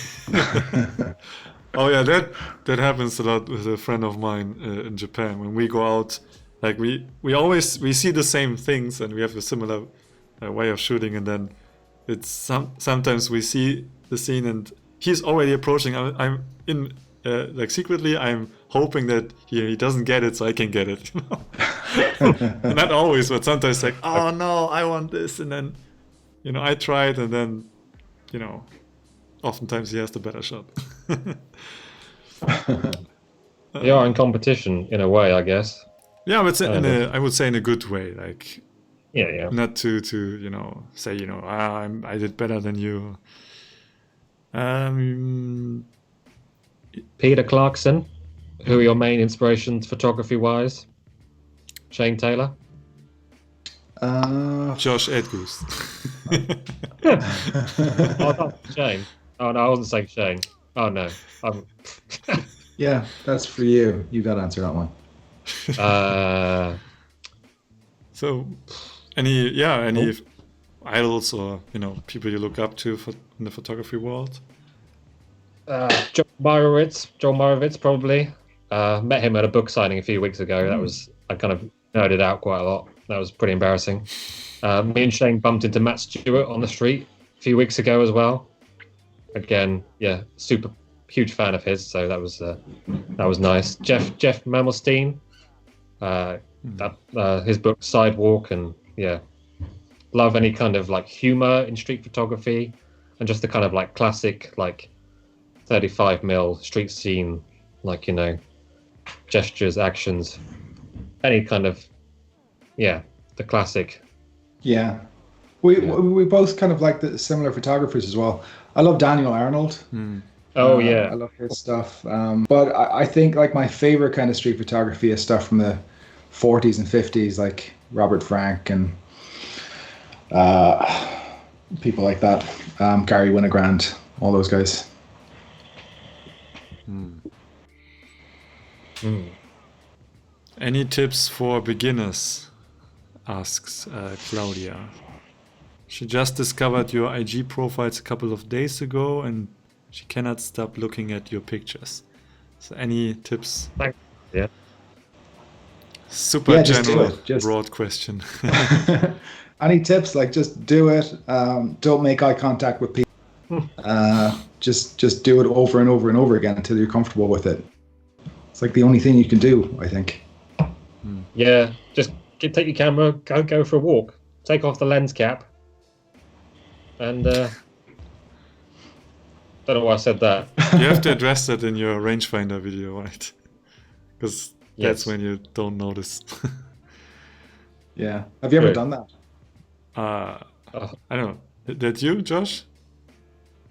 Oh yeah, that happens a lot with a friend of mine in Japan. When we go out, like we see the same things and we have a similar way of shooting, and then it's sometimes we see the scene and he's already approaching. I'm in like secretly I'm hoping that he doesn't get it so I can get it. Not always, but sometimes like, oh no, I want this, and then I try it, and then oftentimes he has the better shot. You are in competition in a way, I guess. Yeah, but I would say in a good way, like Yeah. not to say I did better than you. Peter Clarkson, who are your main inspirations photography wise? Shane Taylor? Josh Edgoose. Oh, that's Shane. Oh no, I wasn't saying Shane. Oh no. Yeah, that's for you. You got to answer that one. So, any idols or people you look up to in the photography world? John Moravitz probably. Met him at a book signing a few weeks ago. I kind of nerded out quite a lot. That was pretty embarrassing. Me and Shane bumped into Matt Stewart on the street a few weeks ago as well. Again, yeah, super huge fan of his, so that was nice. Jeff Mamelstein, his book Sidewalk, and yeah, love any kind of like humor in street photography, and just the kind of like classic like 35mm street scene, like gestures, actions, any kind of the classic. Yeah. We both kind of like the similar photographers as well. I love Daniel Arnold. Oh yeah, I love his stuff. But I think like my favorite kind of street photography is stuff from the 40s and 50s, like Robert Frank and people like that. Gary Winogrand, all those guys. Any tips for beginners? Asks Claudia. She just discovered your IG profiles a couple of days ago and she cannot stop looking at your pictures. So any tips? Thanks. Yeah. Super general, just broad question. Any tips? Like just do it. Don't make eye contact with people. Just do it over and over and over again until you're comfortable with it. It's like the only thing you can do, I think. Yeah, just take your camera, go for a walk, take off the lens cap, and don't know why I said that. You have to address that in your rangefinder video, right? Because that's when you don't notice. Yeah. Have you ever done that? I don't know. Did you, Josh?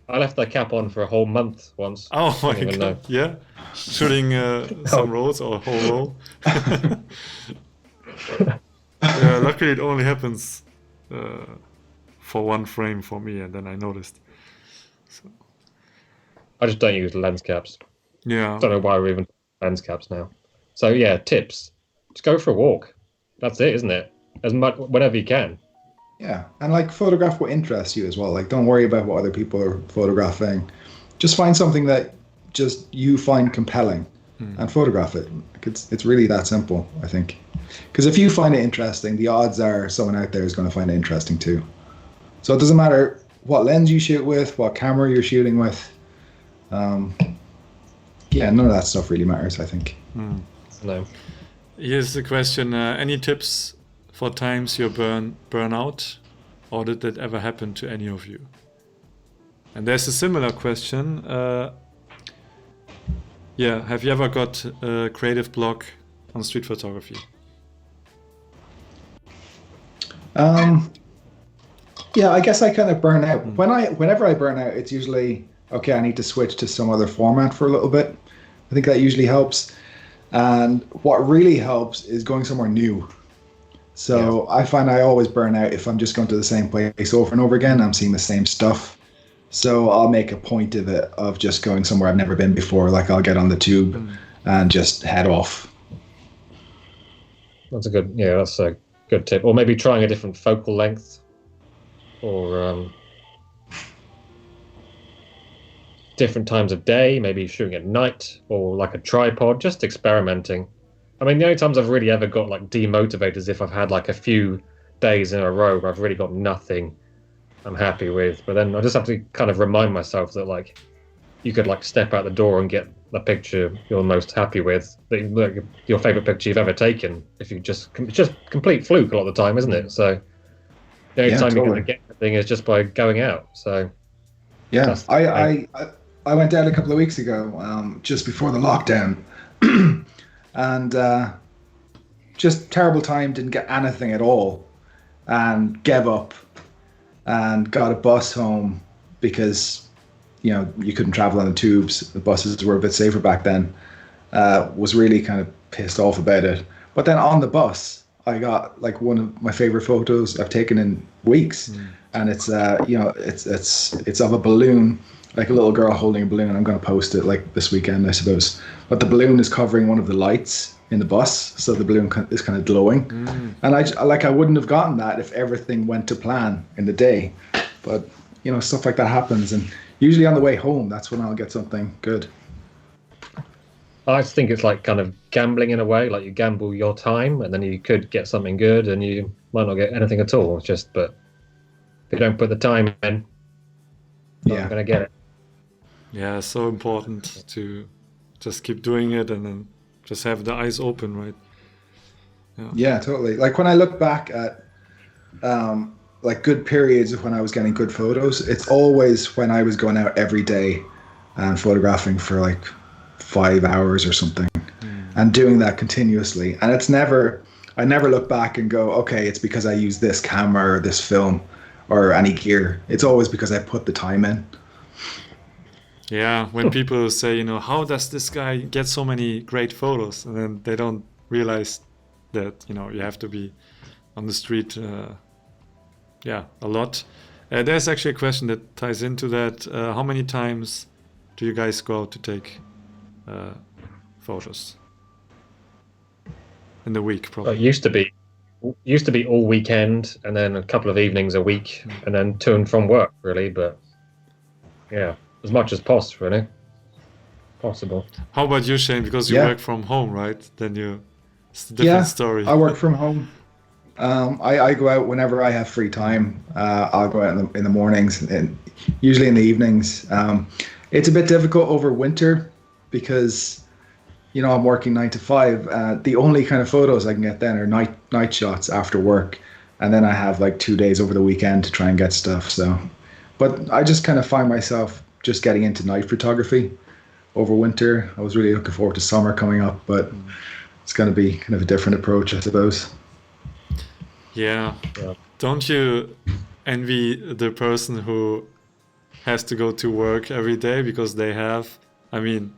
I left that cap on for a whole month once. Oh my god! Know. Yeah, shooting some roads or a whole roll. Yeah, luckily it only happens for one frame for me, and then I noticed. So. I just don't use lens caps. Yeah. Don't know why we're even lens caps now. So yeah, tips: just go for a walk. That's it, isn't it? As much whenever you can. Yeah, and like photograph what interests you as well. Like don't worry about what other people are photographing. Just find something that just you find compelling and photograph it. Like it's really that simple, I think. Because if you find it interesting, the odds are someone out there is going to find it interesting too. So it doesn't matter what lens you shoot with, what camera you're shooting with. Yeah, none of that stuff really matters, I think. No. Here's the question. Any tips for times you burn out, or did that ever happen to any of you? And there's a similar question. Have you ever got a creative block on street photography? Yeah, I guess I kind of burn out. Whenever I burn out, it's usually, okay, I need to switch to some other format for a little bit. I think that usually helps. And what really helps is going somewhere new. So I find I always burn out if I'm just going to the same place over and over again. I'm seeing the same stuff. So I'll make a point of it, of just going somewhere I've never been before. Like I'll get on the tube and just head off. That's a good tip. Or maybe trying a different focal length, or different times of day, maybe shooting at night, or like a tripod, just experimenting. I mean, the only times I've really ever got like demotivated is if I've had like a few days in a row where I've really got nothing I'm happy with. But then I just have to kind of remind myself that like you could like step out the door and get the picture you're most happy with, your favorite picture you've ever taken. If you just, it's just complete fluke a lot of the time, isn't it? So the only time you're going to get anything is just by going out. So yeah, I went out a couple of weeks ago, just before the lockdown, and just terrible time. Didn't get anything at all, and gave up, and got a bus home because you couldn't travel on the tubes. The buses were a bit safer back then. Was really kind of pissed off about it. But then on the bus, I got like one of my favorite photos I've taken in weeks, and it's it's of a balloon, like a little girl holding a balloon. I'm going to post it like this weekend, I suppose. But the balloon is covering one of the lights in the bus, so the balloon is kind of glowing. And I wouldn't have gotten that if everything went to plan in the day. But stuff like that happens, and usually on the way home, that's when I'll get something good. I think it's like kind of gambling in a way. Like you gamble your time, and then you could get something good, and you might not get anything at all. But if you don't put the time in, you're not going to get it. Yeah, it's so important to just keep doing it and then just have the eyes open, right? Yeah, totally. Like when I look back at like good periods of when I was getting good photos, it's always when I was going out every day and photographing for like 5 hours or something, and doing that continuously. And I never look back and go, okay, it's because I use this camera or this film or any gear. It's always because I put the time in. Yeah, when people say, how does this guy get so many great photos? And then they don't realize that, you have to be on the street, a lot. There's actually a question that ties into that. How many times do you guys go out to take photos in the week? Probably. It used to be all weekend, and then a couple of evenings a week, and then to and from work, really. But yeah, as much as possible. How about you, Shane? Because you work from home, right? Then it's a different story. I work from home. I go out whenever I have free time. I'll go out in the mornings, and usually in the evenings. It's a bit difficult over winter because I'm working 9 to 5. The only kind of photos I can get then are night shots after work, and then I have like 2 days over the weekend to try and get stuff. So, but I just kind of find myself just getting into night photography over winter. I was really looking forward to summer coming up, but it's going to be kind of a different approach, I suppose. Yeah. Don't you envy the person who has to go to work every day because they have the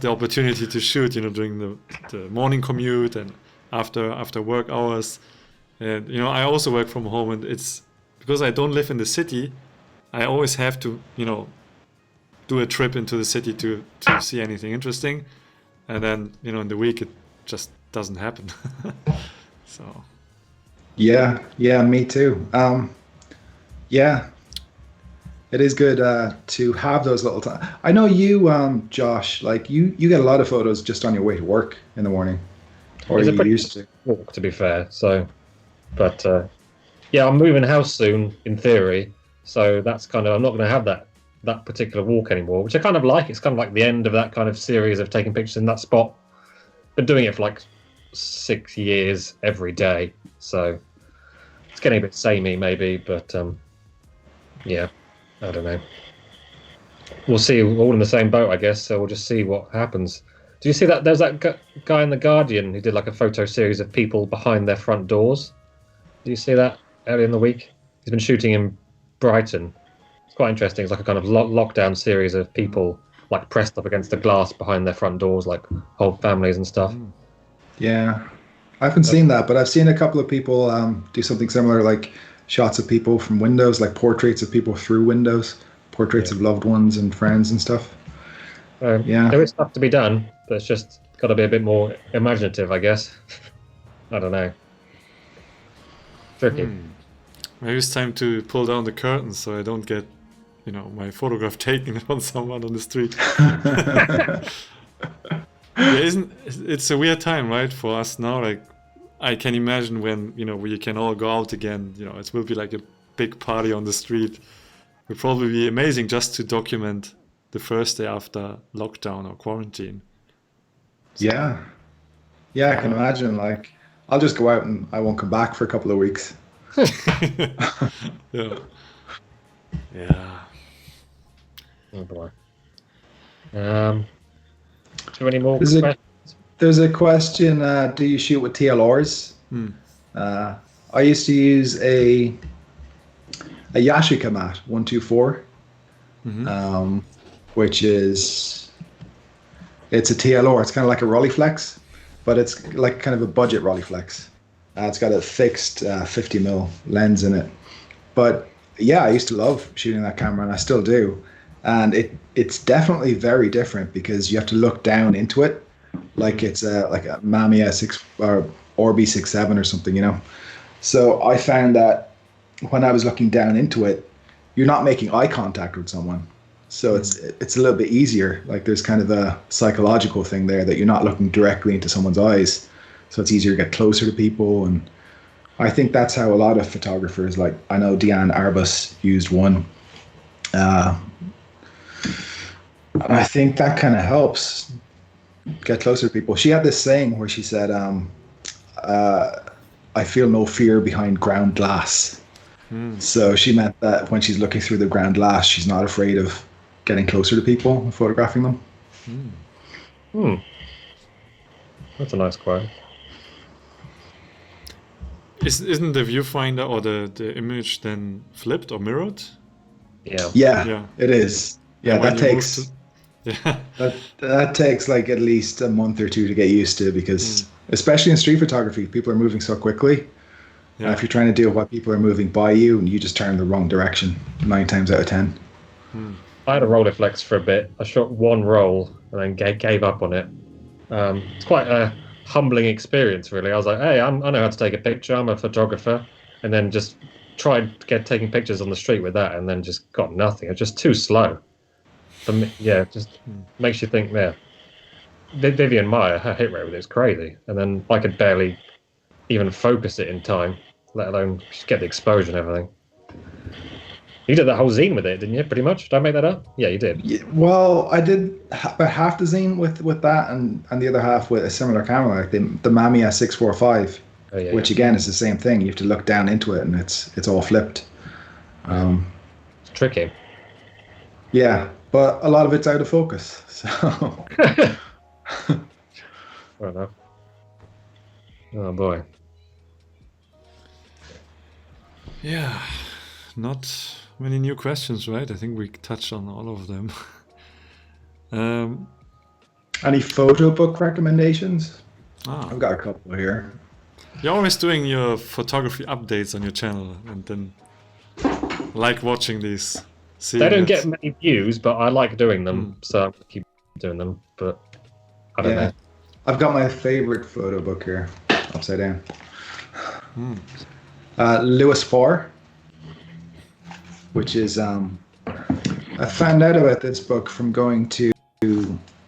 opportunity to shoot, during the morning commute and after work hours. And, I also work from home, and it's because I don't live in the city, I always have to, do a trip into the city to see anything interesting. And then, in the week, it just doesn't happen. So. Yeah, me too. It is good to have those little times. I know you, Josh, like you get a lot of photos just on your way to work in the morning, or it's you used to. Walk, to be fair. So, but I'm moving house soon, in theory. So that's I'm not going to have that particular walk anymore, which I kind of like. It's kind of like the end of that kind of series of taking pictures in that spot. Been doing it for like 6 years every day, so it's getting a bit samey maybe, but yeah, I don't know. We'll see. We're all in the same boat, I guess, so we'll just see what happens. Do you see that? There's that guy in The Guardian who did like a photo series of people behind their front doors. Do you see that earlier in the week? He's been shooting in Brighton. It's quite interesting. It's like a kind of lockdown series of people like pressed up against the glass behind their front doors, like whole families and stuff. Yeah, I haven't seen that, but I've seen a couple of people do something similar, like shots of people from windows, like portraits of people through windows, portraits of loved ones and friends and stuff. Yeah, there is stuff to be done, but it's just got to be a bit more imaginative, I guess. I don't know. Tricky. Maybe it's time to pull down the curtains so I don't get, my photograph taken on someone on the street. Yeah, it's a weird time, right, for us now? Like, I can imagine when we can all go out again. It will be like a big party on the street. It will probably be amazing just to document the first day after lockdown or quarantine. So, yeah, I can imagine. Like, I'll just go out and I won't come back for a couple of weeks. Yeah. Oh boy. Do any more questions? There's a question. Do you shoot with TLRs? I used to use a Yashica mat 124, which it's a TLR. It's kind of like a Rolleiflex, but it's like kind of a budget Rolleiflex. It's got a fixed 50mm lens in it. But yeah, I used to love shooting that camera, and I still do. And it's definitely very different because you have to look down into it, like it's like a Mamiya 6 or Orbi 6.7 or something, So I found that when I was looking down into it, you're not making eye contact with someone. So it's a little bit easier. Like there's kind of a psychological thing there that you're not looking directly into someone's eyes. So it's easier to get closer to people. And I think that's how a lot of photographers, like I know Deanne Arbus used one. And I think that kind of helps get closer to people. She had this saying where she said, I feel no fear behind ground glass. So she meant that when she's looking through the ground glass, she's not afraid of getting closer to people and photographing them. That's a nice quote. Isn't the viewfinder or the image then flipped or mirrored? Yeah, it is. Yeah, that takes that takes like at least a month or two to get used to, because especially in street photography, people are moving so quickly. Yeah. If you're trying to deal with what people are moving by you, and you just turn the wrong direction 9 times out of 10. I had a Rolleiflex for a bit. I shot one roll and then gave up on it. It's quite a humbling experience, really. I was like, hey, I know how to take a picture. I'm a photographer. And then just tried taking pictures on the street with that, and then just got nothing. It's just too slow. For me, it just makes you think, Vivian Meyer, her hit rate with it is crazy. And then I could barely even focus it in time, let alone just get the exposure and everything. You did that whole zine with it, didn't you, pretty much? Did I make that up? Yeah, you did. Yeah, well, I did about half the zine with that, and the other half with a similar camera, like the Mamiya 645, which again is the same thing. You have to look down into it, and it's all flipped. It's tricky. Yeah, but a lot of it's out of focus, so... Fair enough. Oh boy. Yeah, not many new questions, right? I think we touched on all of them. Any photo book recommendations? I've got a couple here. You're always doing your photography updates on your channel, and then like watching these. They don't get many views, but I like doing them, so I keep doing them. But I don't know. I've got my favorite photo book here, upside down. Lewis Farr, which is I found out about this book from going to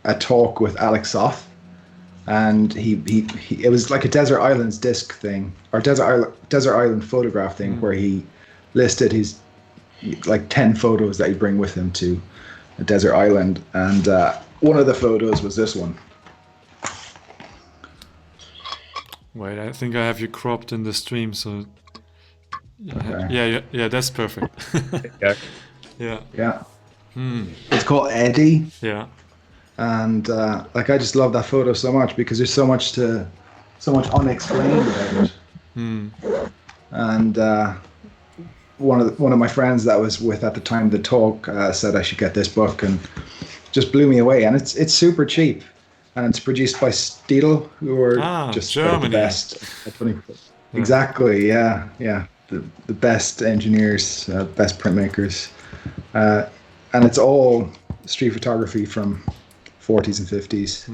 a talk with Alex Soth, and he it was like a Desert Islands disc thing, or Desert Island photograph thing, where he listed his like 10 photos that he'd bring with him to a desert island, and one of the photos was this one. Wait, I think I have you cropped in the stream, so Okay. yeah, that's perfect. Yeah. Yeah. Yeah. Hmm. It's called Eddie. Yeah. And like I just love that photo so much because there's so much unexplained about it. Hmm. And one of my friends that was with at the time of the talk said I should get this book, and just blew me away. And it's super cheap, and it's produced by Steedle, who are just like, the Germany. best. Exactly, yeah. The best engineers, best printmakers, and it's all street photography from 40s and 50s.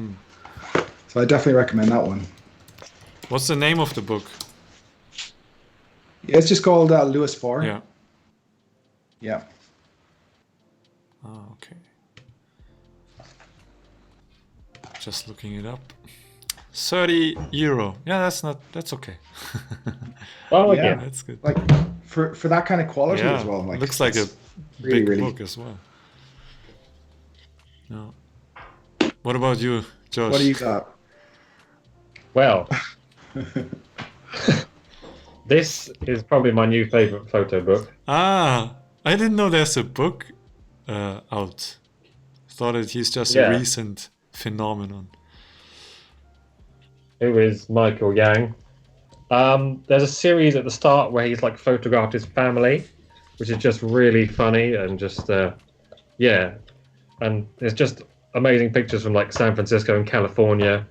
So I definitely recommend that one. What's the name of the book? Yeah, it's just called Lewis 4. Yeah. Yeah. Oh, okay. Just looking it up. €30. Yeah, that's okay. Oh, Yeah. yeah. That's good. Like for that kind of quality Yeah, as well. Like, looks like a it's really, big book as well. No. What about you, Josh? What do you got? Well, this is probably my new favorite photo book. I didn't know there's a book out. Thought that he's just Yeah. a recent phenomenon. Who is Michael Yang? There's a series at the start where he's like photographed his family, which is just really funny and just yeah, and it's just amazing pictures from like San Francisco and California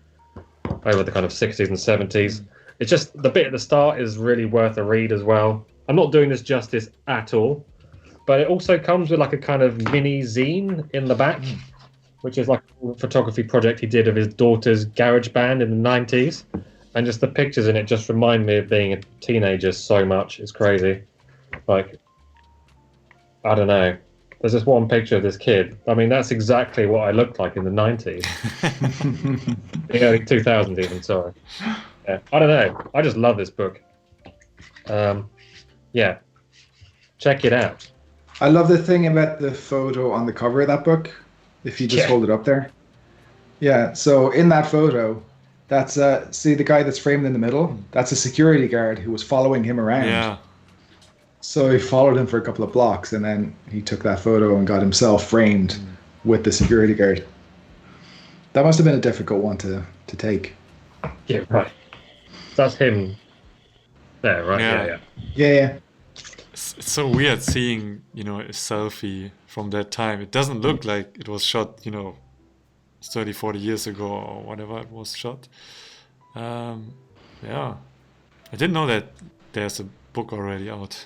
over the kind of 60s and 70s. It's just the bit at the start is really worth a read as well. I'm not doing this justice at all, but it also comes with like a kind of mini zine in the back, which is like a photography project he did of his daughter's garage band in the 90s. And just the pictures in it just remind me of being a teenager so much. It's crazy. Like, I don't know. There's this one picture of this kid. I mean, that's exactly what I looked like in the 90s. The early 2000s even, sorry. Yeah, I don't know. I just love this book. Yeah. Check it out. I love the thing about the photo on the cover of that book. If you just hold it up there. Yeah, so in that photo, that's see the guy that's framed in the middle? That's a security guard who was following him around. Yeah. So he followed him for a couple of blocks, and then he took that photo and got himself framed with the security guard. That must have been a difficult one to take. Yeah, right. That's him there, right? Yeah. Yeah. It's so weird seeing, a selfie from that time. It doesn't look like it was shot, 30, 40 years ago or whatever it was shot. Yeah. I didn't know that there's a book already out.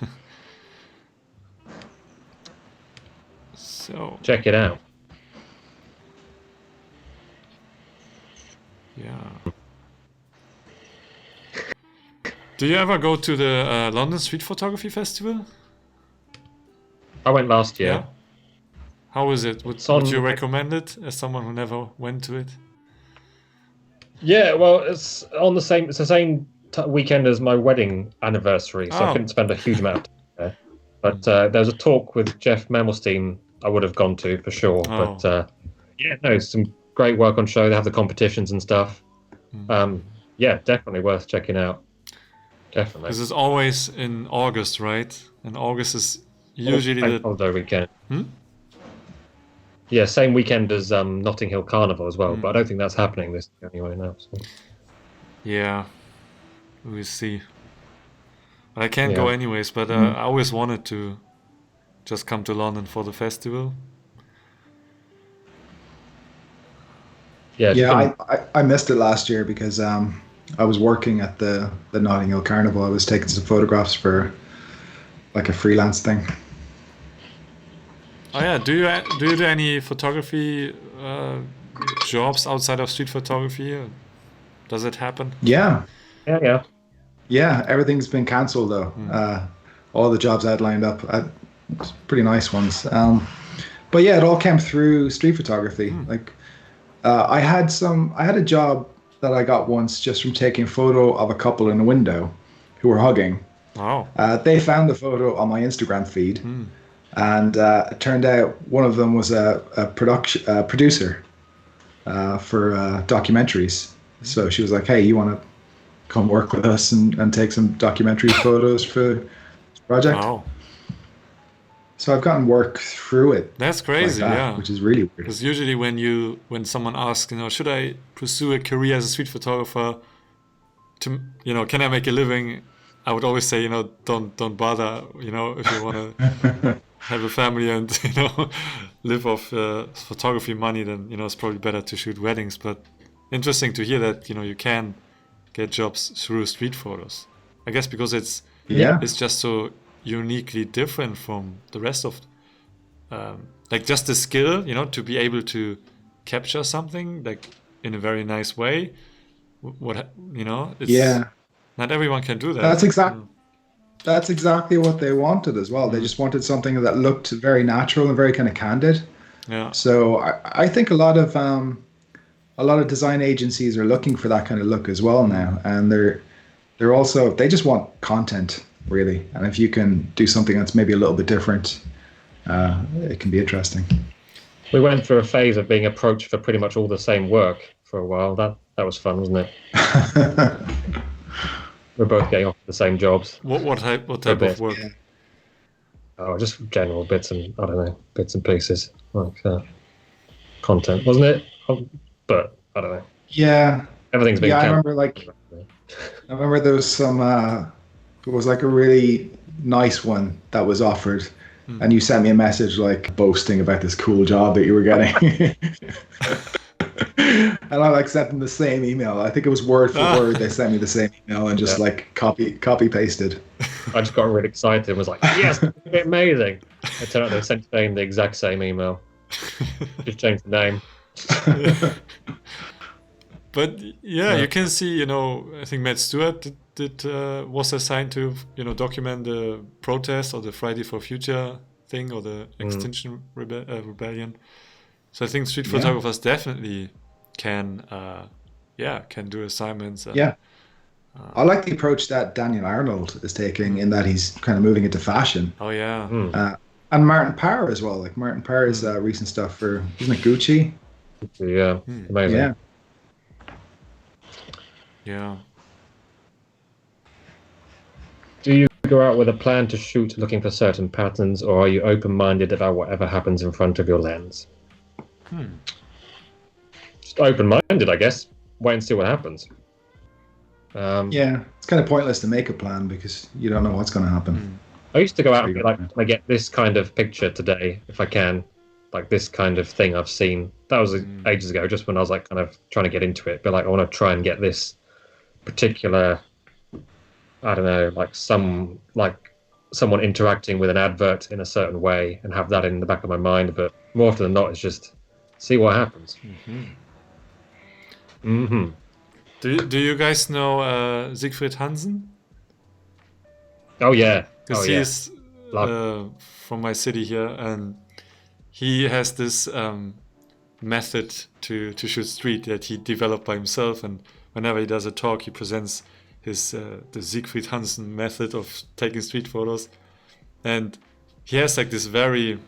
So, Check it out. yeah. Do you ever go to the London Street Photography Festival? I went last year. Yeah. How is it? Would you recommend it as someone who never went to it? Yeah, well, it's on the same. It's the same weekend as my wedding anniversary, so I couldn't spend a huge amount of time there. But there was a talk with Jeff Mamelstein I would have gone to for sure. Oh. But yeah, no, some great work on show. They have the competitions and stuff. Yeah, definitely worth checking out. Definitely. This is always in August, right? And August is usually the holiday weekend. Yeah, same weekend as Notting Hill Carnival as well, but I don't think that's happening this year anyway now. So. Yeah, we'll see. I can't go anyways, but I always wanted to just come to London for the festival. Yeah, I missed it last year because I was working at the Notting Hill Carnival. I was taking some photographs for like a freelance thing. Oh yeah, do you do any photography jobs outside of street photography? Does it happen? Yeah. Yeah. Everything's been cancelled though. All the jobs I had lined up, pretty nice ones. But yeah, it all came through street photography. Like I had a job that I got once just from taking a photo of a couple in a window who were hugging. Oh. They found the photo on my Instagram feed. And it turned out one of them was a producer for documentaries. So she was like, "Hey, you want to come work with us and take some documentary photos for this project. Wow. So I've gotten work through it. That's crazy, like that, yeah. which is really weird. Because usually when someone asks, should I pursue a career as a street photographer? Can I make a living? I would always say, don't bother. If you want to have a family and live off photography money, then it's probably better to shoot weddings. But interesting to hear that you can get jobs through street photos. I guess because it's just so uniquely different from the rest of like just the skill to be able to capture something like in a very nice way. Not everyone can do that. That's exactly what they wanted as well. They just wanted something that looked very natural and very kind of candid. Yeah. So I think a lot of design agencies are looking for that kind of look as well now, and they just want content really. And if you can do something that's maybe a little bit different, it can be interesting. We went through a phase of being approached for pretty much all the same work for a while. That was fun, wasn't it? We're both getting off the same jobs. What type of work? Oh, just general bits and pieces like content, wasn't it? But I don't know. Yeah. Everything's been. Yeah, I remember there was some. It was like a really nice one that was offered, and you sent me a message like boasting about this cool job that you were getting. And I sent them the same email. I think it was word for word. They sent me the same email and just copy pasted. I just got really excited and was like, yes, it's amazing. It turned out they sent the exact same email. Just changed the name. But you can see, I think Matt Stewart was assigned to, document the protest or the Friday for Future thing or the Extinction Rebellion. So I think street photographers definitely can do assignments. I like the approach that Daniel Arnold is taking in that he's kind of moving into fashion. Oh yeah. And Martin Parr as well. Like Martin Parr's recent stuff for, isn't it Gucci? Yeah, amazing. Yeah. Do you go out with a plan to shoot looking for certain patterns, or are you open-minded about whatever happens in front of your lens? Just open-minded, I guess. Wait and see what happens. It's kind of pointless to make a plan because you don't know what's going to happen. I used to go out and be like, I get this kind of picture today, if I can, like this kind of thing I've seen. That was ages ago, just when I was like kind of trying to get into it. But like, I want to try and get this particular, I don't know, like someone interacting with an advert in a certain way and have that in the back of my mind. But more often than not, it's just see what happens. Do you guys know Siegfried Hansen? Oh yeah, because he's from my city here, and he has this method to shoot street that he developed by himself. And whenever he does a talk, he presents his the Siegfried Hansen method of taking street photos, and he has like this very.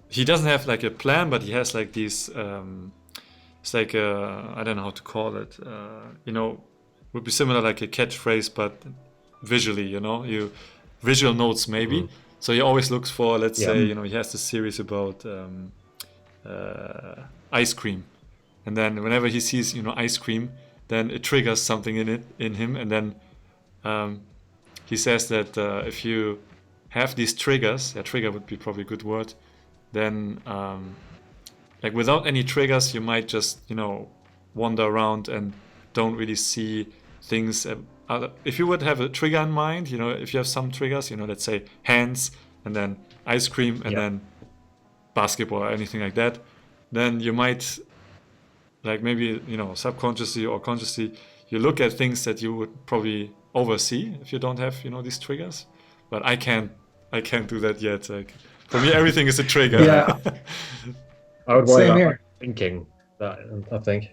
He doesn't have like a plan, but he has like these. It's like I don't know how to call it. Would be similar like a catchphrase, but visually, you visual notes maybe. So he always looks for, let's say, he has this series about ice cream, and then whenever he sees ice cream, then it triggers something in him, and then he says that if you have these triggers, trigger would be probably a good word, then like without any triggers, you might just wander around and don't really see things. If you would have a trigger in mind, if you have some triggers, let's say hands and then ice cream and then basketball or anything like that, then you might like maybe subconsciously or consciously you look at things that you would probably oversee if you don't have these triggers. But I can't do that yet. Like for me, everything is a trigger. Yeah. I would worry about thinking that. I think.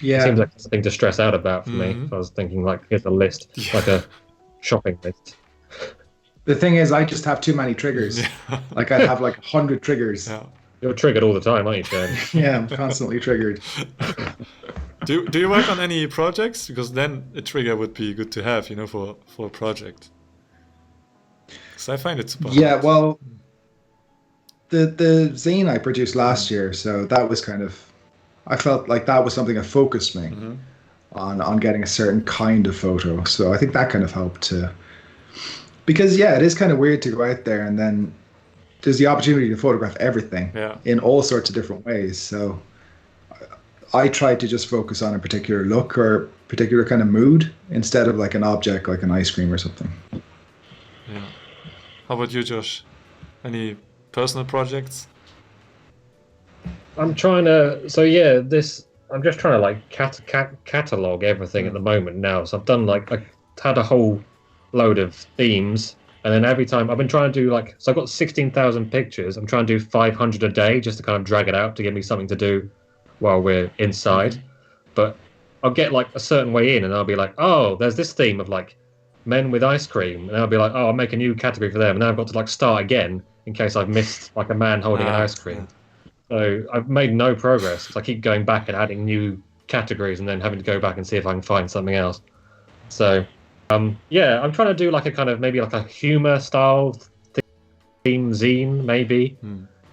Yeah. It seems like something to stress out about for me. If I was thinking like, here's a list, like a shopping list. The thing is, I just have too many triggers. Like I have like 100 triggers. You're triggered all the time, aren't you, Shane? Yeah, I'm constantly triggered. Do you work on any projects? Because then a trigger would be good to have, for a project. Because I find it super Yeah, hard. well, the zine I produced last year, so that was kind of, I felt like that was something that focused me on getting a certain kind of photo. So I think that kind of helped to, because yeah, it is kind of weird to go out there and then there's the opportunity to photograph everything in all sorts of different ways. So I tried to just focus on a particular look or particular kind of mood instead of like an object, like an ice cream or something. Yeah. How about you, Josh? Any personal projects? I'm trying to. So yeah, I'm just trying to like catalog everything at the moment now. So I've done like I had a whole load of themes, and then every time I've been trying to do like, so I've got 16,000 pictures. I'm trying to do 500 a day just to kind of drag it out to give me something to do while we're inside. But I'll get like a certain way in, and I'll be like, oh, there's this theme of like men with ice cream, and I'll be like, oh, I'll make a new category for them, and then I've got to like start again in case I've missed like a man holding an ice cream. So I've made no progress. So I keep going back and adding new categories, and then having to go back and see if I can find something else. So yeah, I'm trying to do like a kind of maybe like a humor style theme zine maybe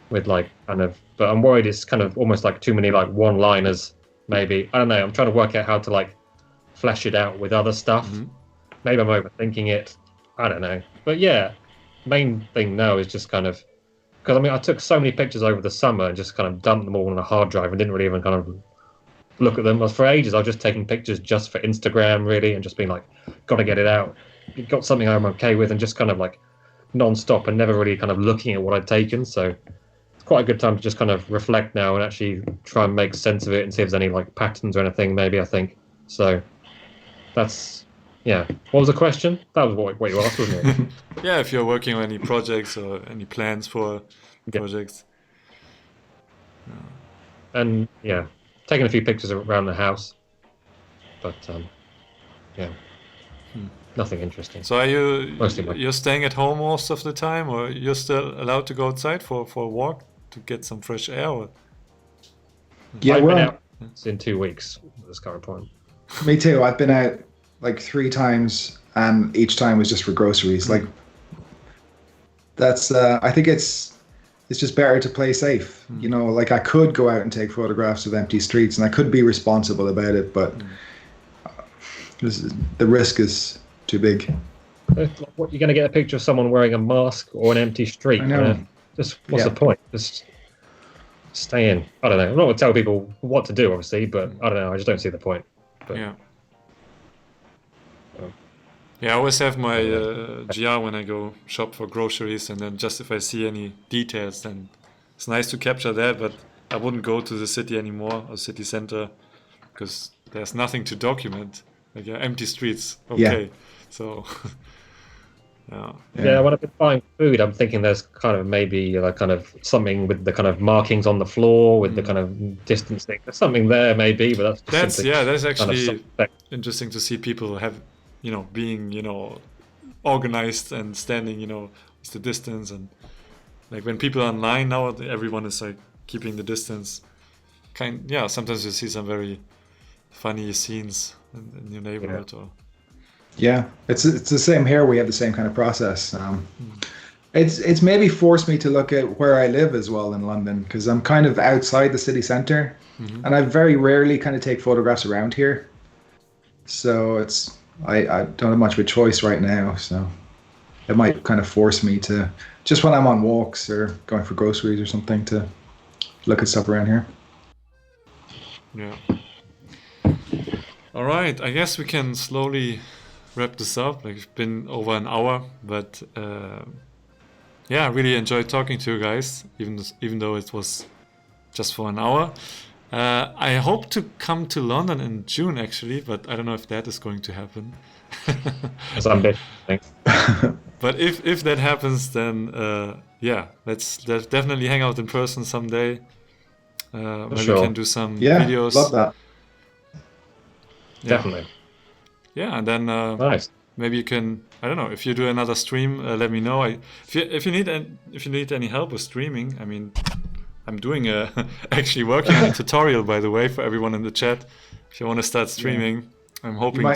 with like kind of, but I'm worried it's kind of almost like too many like one-liners maybe. I don't know. I'm trying to work out how to like flesh it out with other stuff. Maybe I'm overthinking it. I don't know. But yeah, main thing now is just kind of, because I mean I took so many pictures over the summer and just kind of dumped them all on a hard drive and didn't really even kind of look at them. For ages I was just taking pictures just for Instagram really and just being like, gotta get it out. Got something I'm okay with and just kind of like non-stop and never really kind of looking at what I'd taken. So it's quite a good time to just kind of reflect now and actually try and make sense of it and see if there's any like patterns or anything maybe, I think. So that's, yeah. What was the question? That was what you asked, wasn't it? Yeah, if you're working on any projects or any plans for projects. And yeah, taking a few pictures around the house. But yeah. Nothing interesting. So are you're staying at home most of the time, or you're still allowed to go outside for a walk to get some fresh air? Or? Yeah, I've been out in 2 weeks at this current point. Me too. I've been out like 3 times, and each time was just for groceries. Like that's I think it's just better to play safe. You know, like I could go out and take photographs of empty streets, and I could be responsible about it, but the risk is too big. What, you're going to get a picture of someone wearing a mask or an empty street? I know. Just what's the point? Just stay in. I don't know. I'm not going to tell people what to do, obviously, but I don't know. I just don't see the point. But, yeah, I always have my GR when I go shop for groceries, and then just if I see any details, then it's nice to capture that. But I wouldn't go to the city anymore or city center because there's nothing to document. Like empty streets. Okay, so. Yeah, when I've been buying food, I'm thinking there's kind of maybe like kind of something with the kind of markings on the floor with the kind of distancing. There's something there maybe, but that's actually kind of interesting to see people have, being, organized and standing, with the distance, and like when people are online now, everyone is like keeping the distance. Sometimes you see some very funny scenes in your neighborhood or. Yeah, it's the same here. We have the same kind of process. It's maybe forced me to look at where I live as well in London, because I'm kind of outside the city centre, and I very rarely kind of take photographs around here. So I don't have much of a choice right now. So it might kind of force me to, just when I'm on walks or going for groceries or something, to look at stuff around here. Yeah. All right, I guess we can slowly wrap this up. Like, it's been over an hour, but I really enjoyed talking to you guys, even though it was just for an hour. I hope to come to London in June actually, but I don't know if that is going to happen. Someday, thanks. But if that happens, then let's definitely hang out in person someday. Maybe we can do some videos. Love that. Definitely. Yeah, and then nice. Maybe you can. I don't know, if you do another stream, let me know. If you need any help with streaming, I mean, I'm doing actually working on a tutorial, by the way, for everyone in the chat. If you want to start streaming, I'm hoping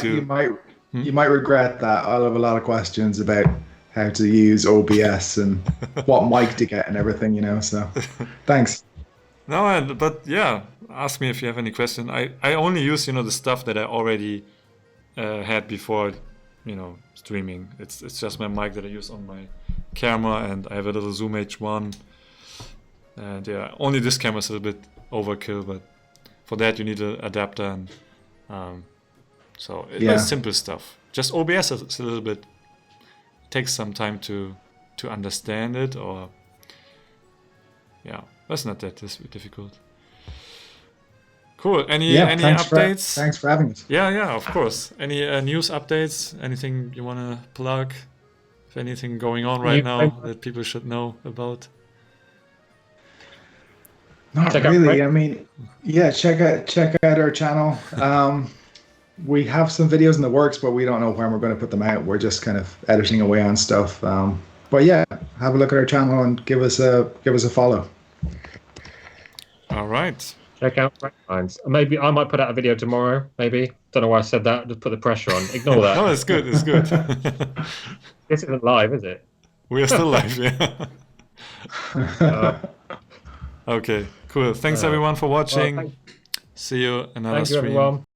you might regret that. I'll have a lot of questions about how to use OBS and what mic to get and everything, you know. So, thanks. No, but yeah, ask me if you have any question. I only use, you know, the stuff that I already had before, you know, streaming. It's just my mic that I use on my camera, and I have a little Zoom H1. And yeah, only this camera is a little bit overkill, but for that you need an adapter, and so it's simple stuff. Just OBS is a little bit, takes some time to understand it, or yeah, that's not that difficult. Cool. Any updates? Thanks for having us. Yeah, of course. Any news updates? Anything you want to plug? If anything going on right now that people should know about? Not really. I mean, yeah, check out our channel. We have some videos in the works, but we don't know when we're going to put them out. We're just kind of editing away on stuff. But yeah, have a look at our channel and give us a follow. All right. Check out Framelines. Maybe I might put out a video tomorrow. Maybe, don't know why I said that. Just put the pressure on. Ignore that. No, it's good. It's good. This isn't live, is it? We are still live. Yeah. Okay. Cool. Thanks everyone for watching. See you another stream. Everyone.